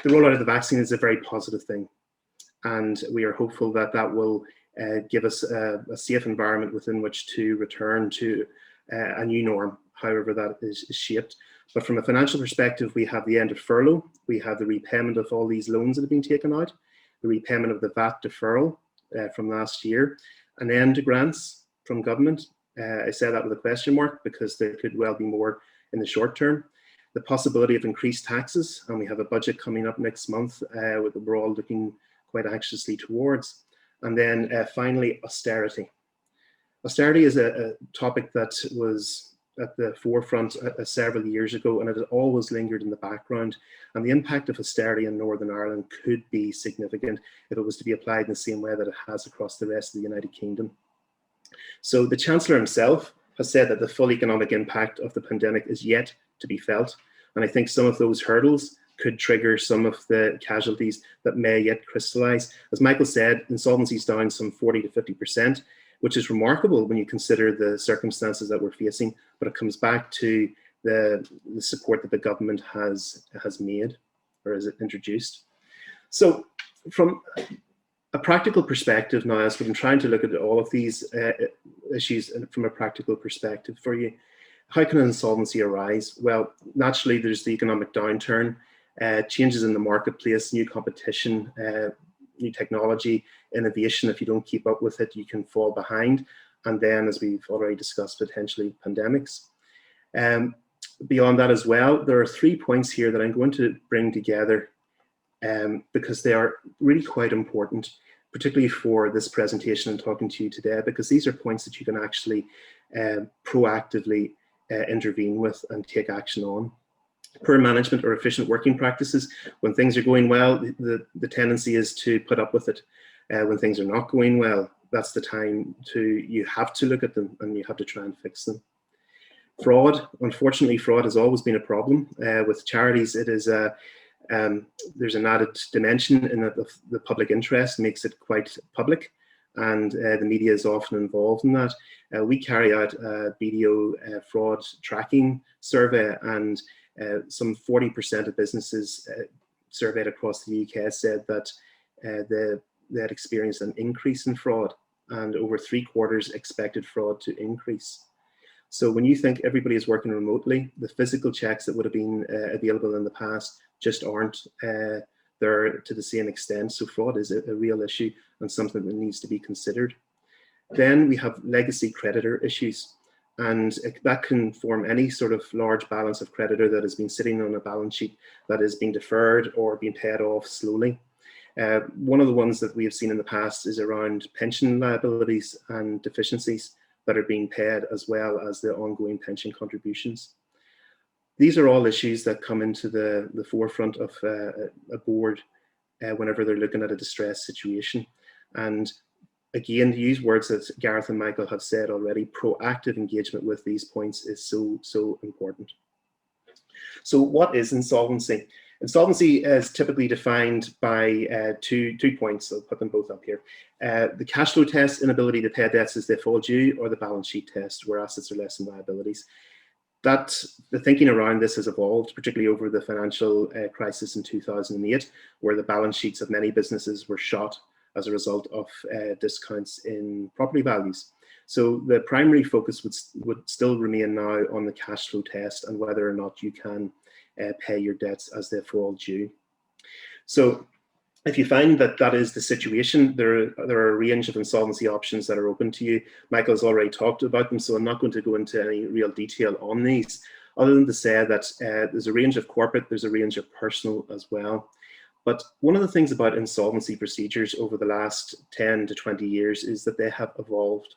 the rollout of the vaccine is a very positive thing, and we are hopeful that that will give us a safe environment within which to return to a new norm, however that is shaped. But from a financial perspective, we have the end of furlough, we have the repayment of all these loans that have been taken out, the repayment of the VAT deferral from last year, an end to grants from government. I say that with a question mark because there could well be more in the short term. The possibility of increased taxes, and we have a budget coming up next month that we're all looking quite anxiously towards. And then finally, austerity. Austerity is a topic that was at the forefront several years ago, and it has always lingered in the background. And the impact of austerity in Northern Ireland could be significant if it was to be applied in the same way that it has across the rest of the United Kingdom. So the Chancellor himself has said that the full economic impact of the pandemic is yet to be felt. And I think some of those hurdles could trigger some of the casualties that may yet crystallise. As Michael said, insolvency is down some 40 to 50%. which is remarkable when you consider the circumstances that we're facing, but it comes back to the support that the government has made or has introduced. So from a practical perspective now, as I'm trying to look at all of these issues from a practical perspective for you, how can an insolvency arise? Well, naturally, there's the economic downturn, changes in the marketplace, new competition, new technology, innovation. If you don't keep up with it, you can fall behind. And then, as we've already discussed, potentially pandemics. Beyond that as well, there are 3 points here that I'm going to bring together because they are really quite important, particularly for this presentation and talking to you today, because these are points that you can actually proactively intervene with and take action on. Poor management or efficient working practices. When things are going well, the tendency is to put up with it. When things are not going well, that's the time you have to look at them and you have to try and fix them. Fraud. Unfortunately, fraud has always been a problem. With charities, it is there's an added dimension in that the public interest makes it quite public, and the media is often involved in that. We carry out a BDO fraud tracking survey, and some 40% of businesses surveyed across the UK said that they had experienced an increase in fraud, and over 3/4 expected fraud to increase. So when you think everybody is working remotely, the physical checks that would have been available in the past just aren't there to the same extent. So fraud is a real issue and something that needs to be considered. Then we have legacy creditor issues, and that can form any sort of large balance of creditor that has been sitting on a balance sheet that is being deferred or being paid off slowly. One of the ones that we have seen in the past is around pension liabilities and deficiencies that are being paid, as well as the ongoing pension contributions. These are all issues that come into the forefront of a board whenever they're looking at a distressed situation. And again, to use words that Gareth and Michael have said already, proactive engagement with these points is so important. So what is insolvency? Insolvency is typically defined by two points. I'll put them both up here. The cash flow test, inability to pay debts as they fall due, or the balance sheet test, where assets are less than liabilities. The thinking around this has evolved, particularly over the financial crisis in 2008, where the balance sheets of many businesses were shot as a result of discounts in property values. So the primary focus would still remain now on the cash flow test and whether or not you can pay your debts as they fall due. So if you find that that is the situation, there are a range of insolvency options that are open to you. Michael's already talked about them, so I'm not going to go into any real detail on these, other than to say that there's a range of corporate, there's a range of personal as well. But one of the things about insolvency procedures over the last 10 to 20 years is that they have evolved.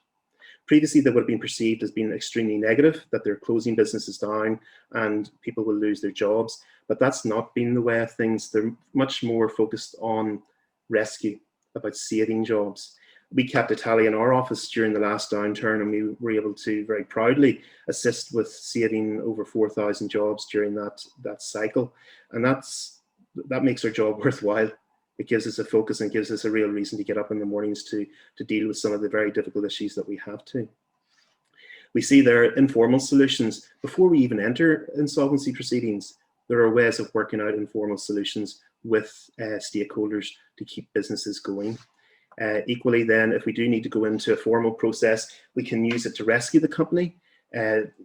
Previously, they would have been perceived as being extremely negative, that they're closing businesses down and people will lose their jobs. But that's not been the way of things. They're much more focused on rescue, about saving jobs. We kept a tally in our office during the last downturn, and we were able to very proudly assist with saving over 4,000 jobs during that cycle. And that makes our job worthwhile. It gives us a focus and gives us a real reason to get up in the mornings to deal with some of the very difficult issues that we have to. We see there are informal solutions. Before we even enter insolvency proceedings, there are ways of working out informal solutions with stakeholders to keep businesses going. Equally then, if we do need to go into a formal process, we can use it to rescue the company.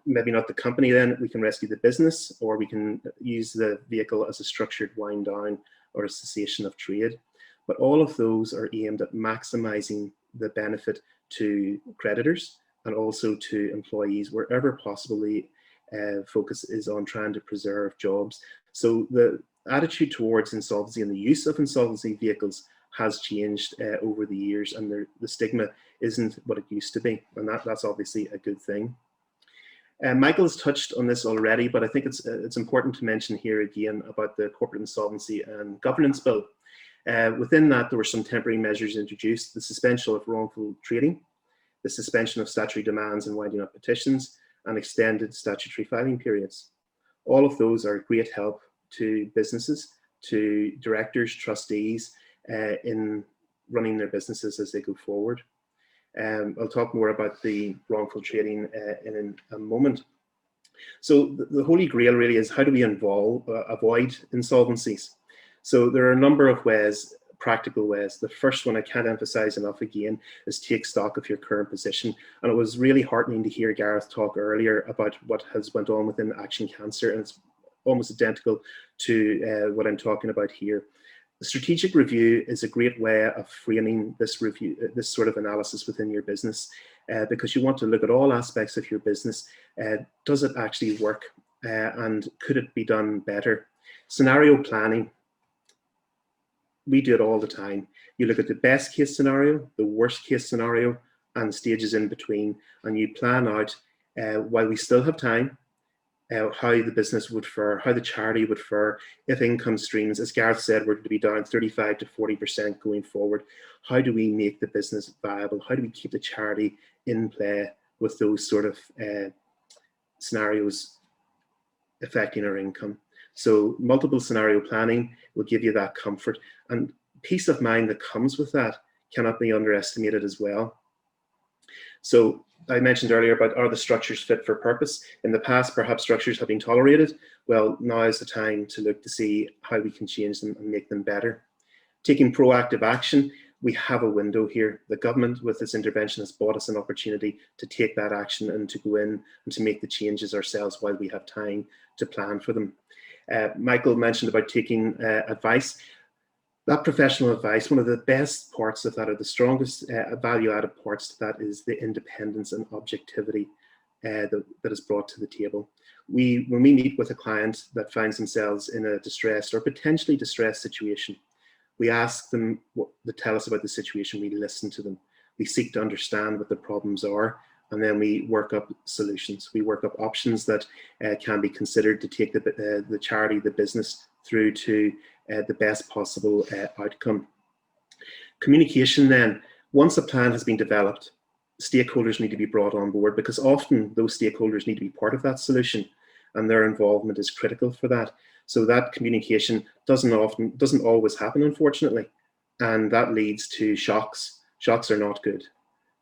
Maybe not the company then, we can rescue the business, or we can use the vehicle as a structured wind down or a cessation of trade. But all of those are aimed at maximizing the benefit to creditors and also to employees wherever possible. The focus is on trying to preserve jobs. So the attitude towards insolvency and the use of insolvency vehicles has changed over the years, and the stigma isn't what it used to be, and that's obviously a good thing. Michael's touched on this already, but I think it's important to mention here again about the Corporate Insolvency and Governance Bill. Within that, there were some temporary measures introduced: the suspension of wrongful trading, the suspension of statutory demands and winding up petitions, and extended statutory filing periods. All of those are great help to businesses, to directors, trustees in running their businesses as they go forward. I'll talk more about the wrongful trading in a moment. So the Holy Grail really is, how do we avoid insolvencies? So there are a number of ways, practical ways. The first one I can't emphasize enough again is take stock of your current position. And it was really heartening to hear Gareth talk earlier about what has went on within Action Cancer, and it's almost identical to what I'm talking about here. The strategic review is a great way of framing this review, this sort of analysis within your business, because you want to look at all aspects of your business. Does it actually work, and could it be done better? Scenario planning. We do it all the time. You look at the best case scenario, the worst case scenario, and stages in between, and you plan out, while we still have time, how the business would fare, how the charity would fare if income streams, as Gareth said, were to be down 35 to 40% going forward. How do we make the business viable? How do we keep the charity in play with those sort of scenarios affecting our income? So multiple scenario planning will give you that comfort, and peace of mind that comes with that cannot be underestimated as well. So I mentioned earlier about, are the structures fit for purpose? In the past, perhaps structures have been tolerated. Well, now is the time to look to see how we can change them and make them better. Taking proactive action, we have a window here. The government with this intervention has bought us an opportunity to take that action and to go in and to make the changes ourselves while we have time to plan for them. Michael mentioned about taking advice. That professional advice, one of the best parts of that, or the strongest value-added parts to that, is the independence and objectivity that is brought to the table. When we meet with a client that finds themselves in a distressed or potentially distressed situation, we ask them to tell us about the situation. We listen to them. We seek to understand what the problems are, and then we work up solutions. We work up options that can be considered to take the charity, the business, through to the best possible outcome. Communication then, once a plan has been developed, stakeholders need to be brought on board, because often those stakeholders need to be part of that solution, and their involvement is critical for that. So that communication doesn't always happen, unfortunately, and that leads to shocks. Shocks are not good.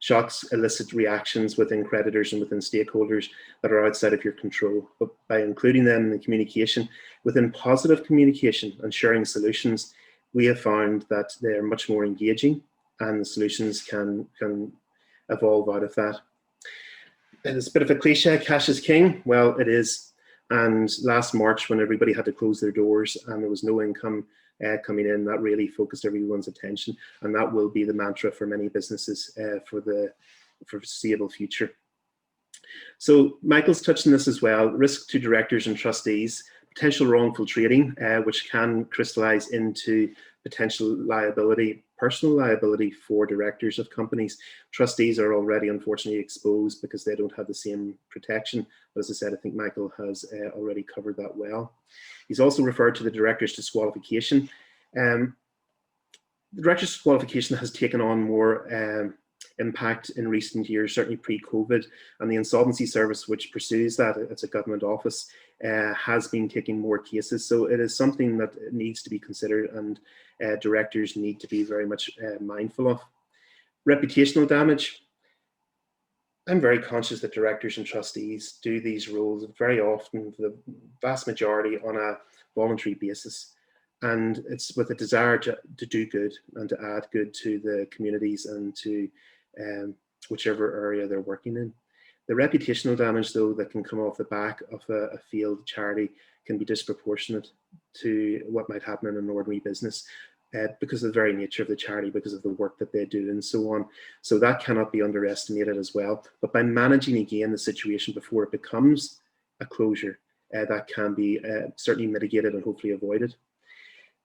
Shocks elicit reactions within creditors and within stakeholders that are outside of your control. But by including them in the communication, within positive communication and sharing solutions, we have found that they're much more engaging, and the solutions can evolve out of that. It's a bit of a cliche, cash is king. Well, it is. And last March, when everybody had to close their doors and there was no income coming in, that really focused everyone's attention, and that will be the mantra for many businesses for the foreseeable future. So Michael's touched on this as well: risk to directors and trustees, potential wrongful trading, which can crystallize into potential liability, personal liability for directors of companies. Trustees are already unfortunately exposed because they don't have the same protection. But as I said, I think Michael has already covered that well. He's also referred to the director's disqualification. The director's disqualification has taken on more impact in recent years, certainly pre-COVID, and the Insolvency Service, which pursues that, it's a government office, has been taking more cases. So it is something that needs to be considered, and directors need to be very much mindful of. Reputational damage. I'm very conscious that directors and trustees do these roles very often, the vast majority, on a voluntary basis. And it's with a desire to do good and to add good to the communities and to whichever area they're working in. The reputational damage, though, that can come off the back of a failed charity can be disproportionate to what might happen in an ordinary business, because of the very nature of the charity, because of the work that they do and so on. So that cannot be underestimated as well. But by managing again the situation before it becomes a closure, that can be certainly mitigated and hopefully avoided.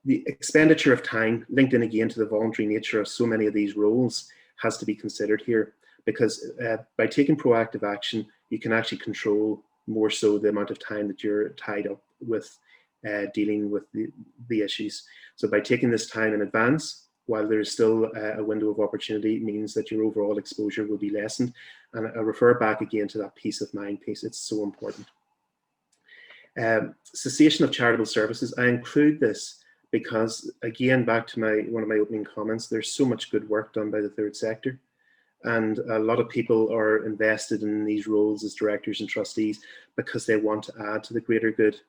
The expenditure of time, linked in again to the voluntary nature of so many of these roles, has to be considered here, because by taking proactive action, you can actually control more so the amount of time that you're tied up with dealing with the issues. So by taking this time in advance, while there is still a window of opportunity, means that your overall exposure will be lessened. And I refer back again to that peace of mind piece. It's so important. Cessation of charitable services. I include this because, again, back to one of my opening comments, there's so much good work done by the third sector. And a lot of people are invested in these roles as directors and trustees because they want to add to the greater good.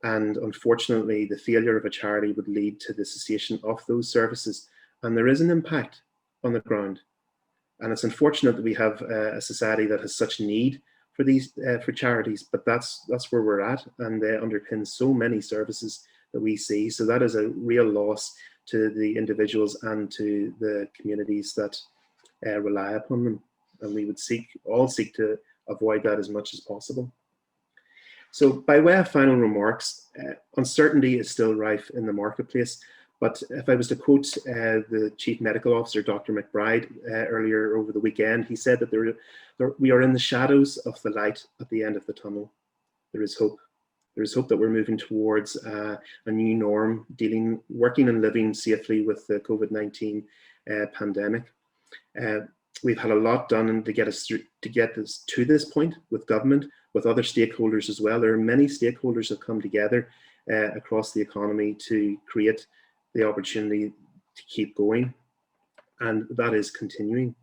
And unfortunately, the failure of a charity would lead to the cessation of those services. And there is an impact on the ground. And it's unfortunate that we have a society that has such need for these for charities, but that's where we're at, and they underpin so many services that we see. So that is a real loss to the individuals and to the communities that rely upon them, and we would all seek to avoid that as much as possible. So by way of final remarks, uncertainty is still rife in the marketplace, but if I was to quote the Chief Medical Officer, Dr McBride, earlier over the weekend, he said that we are in the shadows of the light at the end of the tunnel. There is hope. There is hope that we're moving towards a new norm, working and living safely with the COVID-19 pandemic. We've had a lot done to get us to this point with government, with other stakeholders as well. There are many stakeholders that come together across the economy to create the opportunity to keep going, and that is continuing.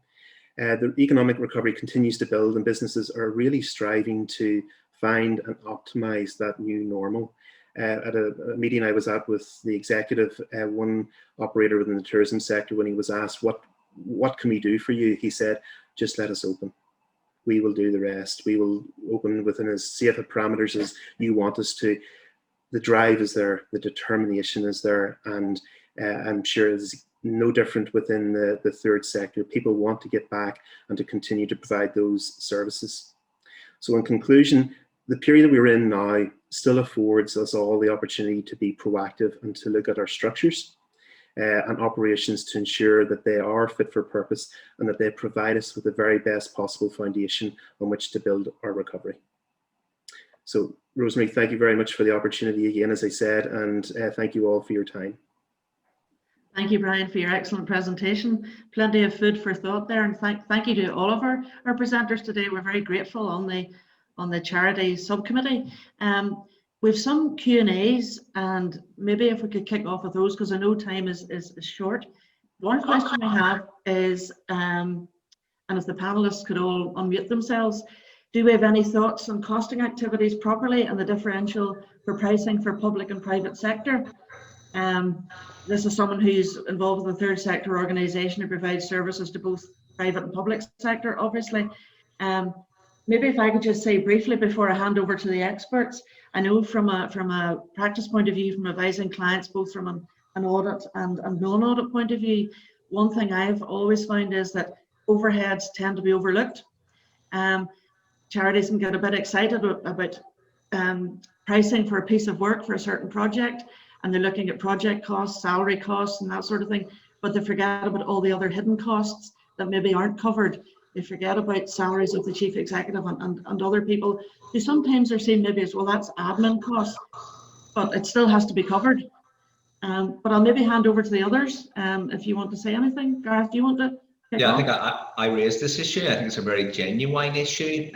The economic recovery continues to build, and businesses are really striving to find and optimize that new normal. At a meeting I was at with the executive, one operator within the tourism sector, when he was asked, what can we do for you? He said, just let us open. We will do the rest. We will open within as safe parameters as you want us to. The drive is there, the determination is there, and I'm sure it's no different within the third sector. People want to get back and to continue to provide those services. So in conclusion, the period we're in now still affords us all the opportunity to be proactive and to look at our structures and operations to ensure that they are fit for purpose and that they provide us with the very best possible foundation on which to build our recovery. So Rosemary, thank you very much for the opportunity again, as I said, and thank you all for your time. Thank you, Brian, for your excellent presentation. Plenty of food for thought there, and thank you to all of our presenters today. We're very grateful on the charity subcommittee. We've some Q&As, and maybe if we could kick off with those, because I know time is short. One question I have is, and if the panelists could all unmute themselves, do we have any thoughts on costing activities properly and the differential for pricing for public and private sector? This is someone who's involved in the third sector organisation who provides services to both private and public sector, obviously. Maybe if I could just say briefly before I hand over to the experts, I know from a practice point of view, from advising clients, both from an audit and non-audit point of view, one thing I've always found is that overheads tend to be overlooked. Charities can get a bit excited about pricing for a piece of work for a certain project, and they're looking at project costs, salary costs, and that sort of thing, but they forget about all the other hidden costs that maybe aren't covered. They forget about salaries of the chief executive and other people who sometimes are seen maybe as, well, that's admin costs, but it still has to be covered. But I'll maybe hand over to the others if you want to say anything. Gareth, do you want to? Yeah, I think I raised this issue. I think it's a very genuine issue.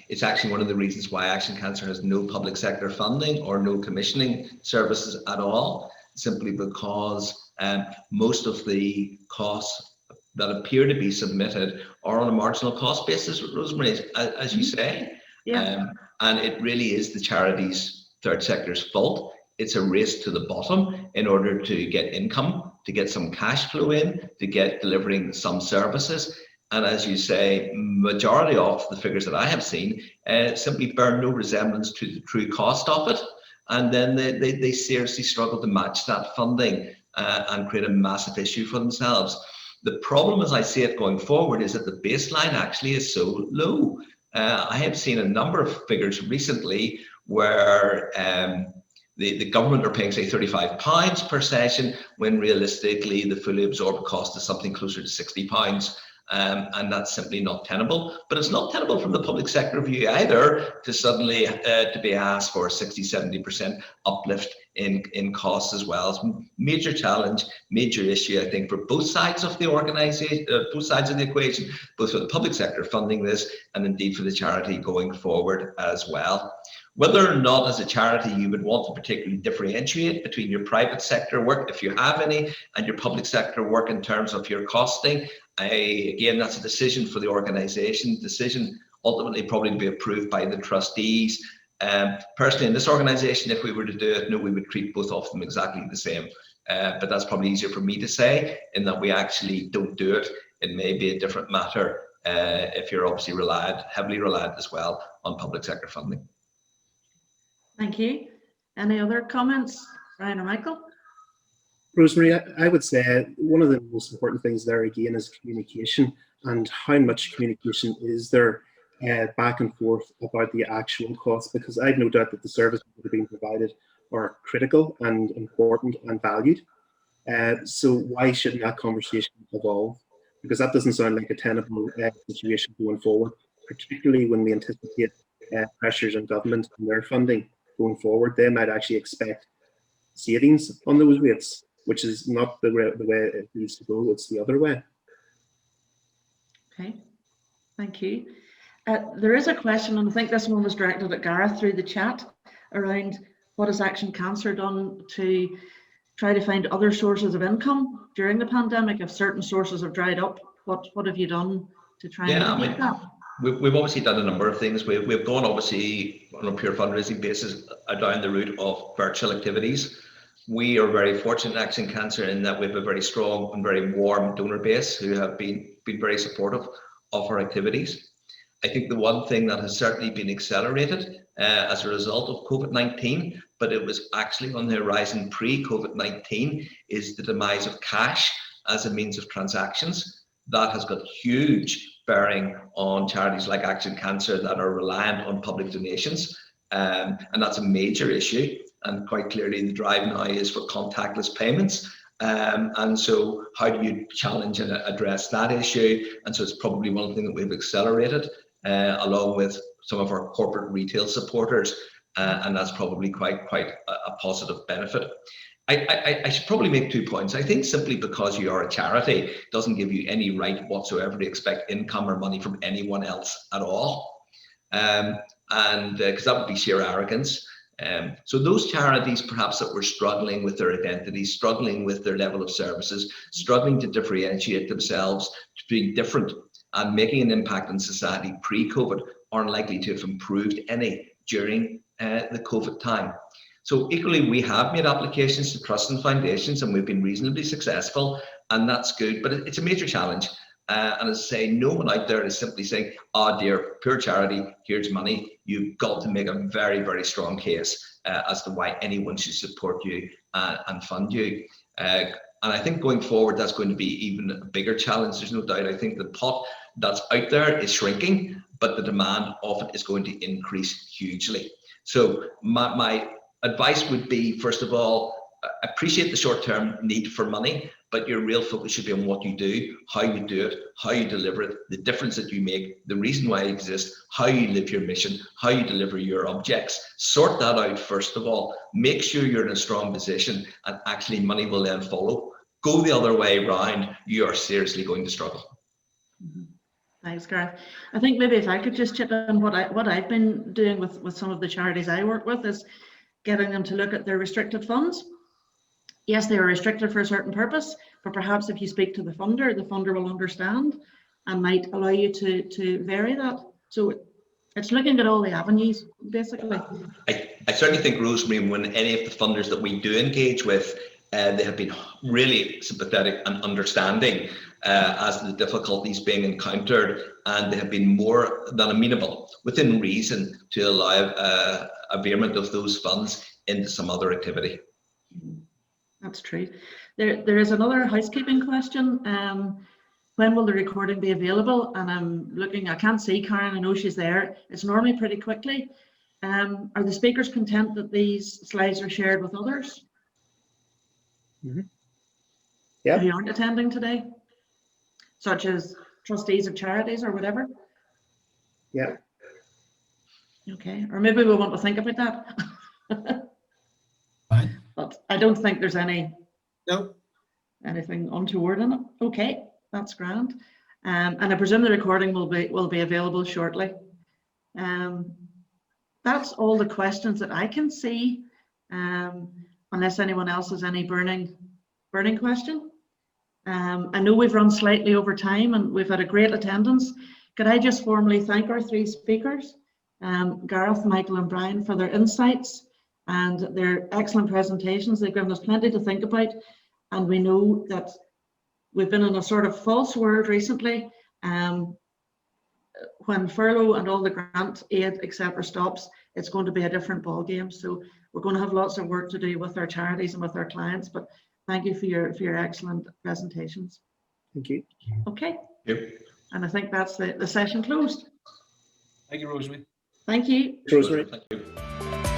It's actually one of the reasons why Action Cancer has no public sector funding or no commissioning services at all, simply because most of the costs that appear to be submitted are on a marginal cost basis, Rosemary, as you say. Yeah. And it really is the charity's third sector's fault. It's a race to the bottom in order to get income, to get some cash flow in, to get delivering some services. And as you say, majority of the figures that I have seen simply bear no resemblance to the true cost of it. And then they seriously struggle to match that funding and create a massive issue for themselves. The problem, as I see it going forward, is that the baseline actually is so low. I have seen a number of figures recently where the government are paying, say, £35 per session, when realistically the fully absorbed cost is something closer to £60. And that's simply not tenable. But it's not tenable from the public sector view either to suddenly to be asked for a 60-70% uplift in costs as well. It's a major challenge, major issue, I think, for both sides of the organisation, both sides of the equation, both for the public sector funding this and indeed for the charity going forward as well. Whether or not as a charity you would want to particularly differentiate between your private sector work, if you have any, and your public sector work in terms of your costing, Again, that's a decision for the organisation, decision ultimately probably to be approved by the trustees. Personally, in this organisation, if we were to do it, no, we would treat both of them exactly the same. But that's probably easier for me to say, in that we actually don't do it. It may be a different matter if you're obviously heavily reliant as well on public sector funding. Thank you. Any other comments, Ryan or Michael? Rosemary, I would say one of the most important things there again is communication, and how much communication is there back and forth about the actual cost, because I've no doubt that the services that are being provided are critical and important and valued. So why shouldn't that conversation evolve? Because that doesn't sound like a tenable situation going forward, particularly when we anticipate pressures on government and their funding going forward. They might actually expect savings on those rates, which is not the way it needs to go. It's the other way. Okay, thank you. There is a question, and I think this one was directed at Gareth through the chat, around what has Action Cancer done to try to find other sources of income during the pandemic. If certain sources have dried up, what have you done to try and mitigate that? We've obviously done a number of things. We've gone obviously on a pure fundraising basis down the route of virtual activities. We are very fortunate in Action Cancer in that we have a very strong and very warm donor base who have been very supportive of our activities. I think the one thing that has certainly been accelerated as a result of COVID-19, but it was actually on the horizon pre-COVID-19, is the demise of cash as a means of transactions. That has got huge bearing on charities like Action Cancer that are reliant on public donations. And that's a major issue. And quite clearly the drive now is for contactless payments. And so how do you challenge and address that issue? And so it's probably one thing that we've accelerated along with some of our corporate retail supporters. And that's probably quite a positive benefit. I should probably make 2 points. I think simply because you are a charity doesn't give you any right whatsoever to expect income or money from anyone else at all. And because that would be sheer arrogance. So those charities perhaps that were struggling with their identity, struggling with their level of services, struggling to differentiate themselves, to being different and making an impact in society pre-COVID aren't likely to have improved any during the COVID time. So equally, we have made applications to trusts and foundations and we've been reasonably successful, and that's good, but it's a major challenge. And as I say, no one out there is simply saying, oh dear, poor charity, here's money. You've got to make a very, very strong case as to why anyone should support you and fund you. And I think going forward, that's going to be even a bigger challenge. There's no doubt. I think the pot that's out there is shrinking, but the demand of it is going to increase hugely. So my advice would be, first of all, appreciate the short-term need for money, but your real focus should be on what you do, how you do it, how you deliver it, the difference that you make, the reason why it exists, how you live your mission, how you deliver your objects. Sort that out first of all. Make sure you're in a strong position, and actually money will then follow. Go the other way around, you are seriously going to struggle. Mm-hmm. Thanks, Gareth. I think maybe if I could just chip in what I've been doing with some of the charities I work with is getting them to look at their restricted funds. Yes, they are restricted for a certain purpose, but perhaps if you speak to the funder will understand and might allow you to vary that. So it's looking at all the avenues, basically. I certainly think, Rosemary, when any of the funders that we do engage with, they have been really sympathetic and understanding as to the difficulties being encountered, and they have been more than amenable, within reason, to allow a veerment of those funds into some other activity. That's true. There is another housekeeping question. When will the recording be available? And I'm looking, I can't see Karen, I know she's there. It's normally pretty quickly. Are the speakers content that these slides are shared with others? Mm-hmm. Yeah. Who aren't attending today? Such as trustees of charities or whatever? Yeah. Okay, or maybe we want to think about that. Fine. But I don't think there's anything untoward in it. Okay, that's grand. And I presume the recording will be available shortly. That's all the questions that I can see, unless anyone else has any burning question. I know we've run slightly over time and we've had a great attendance. Could I just formally thank our three speakers, Gareth, Michael and Brian, for their insights and their excellent presentations. They've given us plenty to think about, and we know that we've been in a sort of false world recently. When furlough and all the grant aid, etc., stops, it's going to be a different ball game. So we're going to have lots of work to do with our charities and with our clients. But thank you for your excellent presentations. Thank you. Okay. Yep. And I think that's the session closed. Thank you, Rosemary. Thank you. Rosemary. Thank you.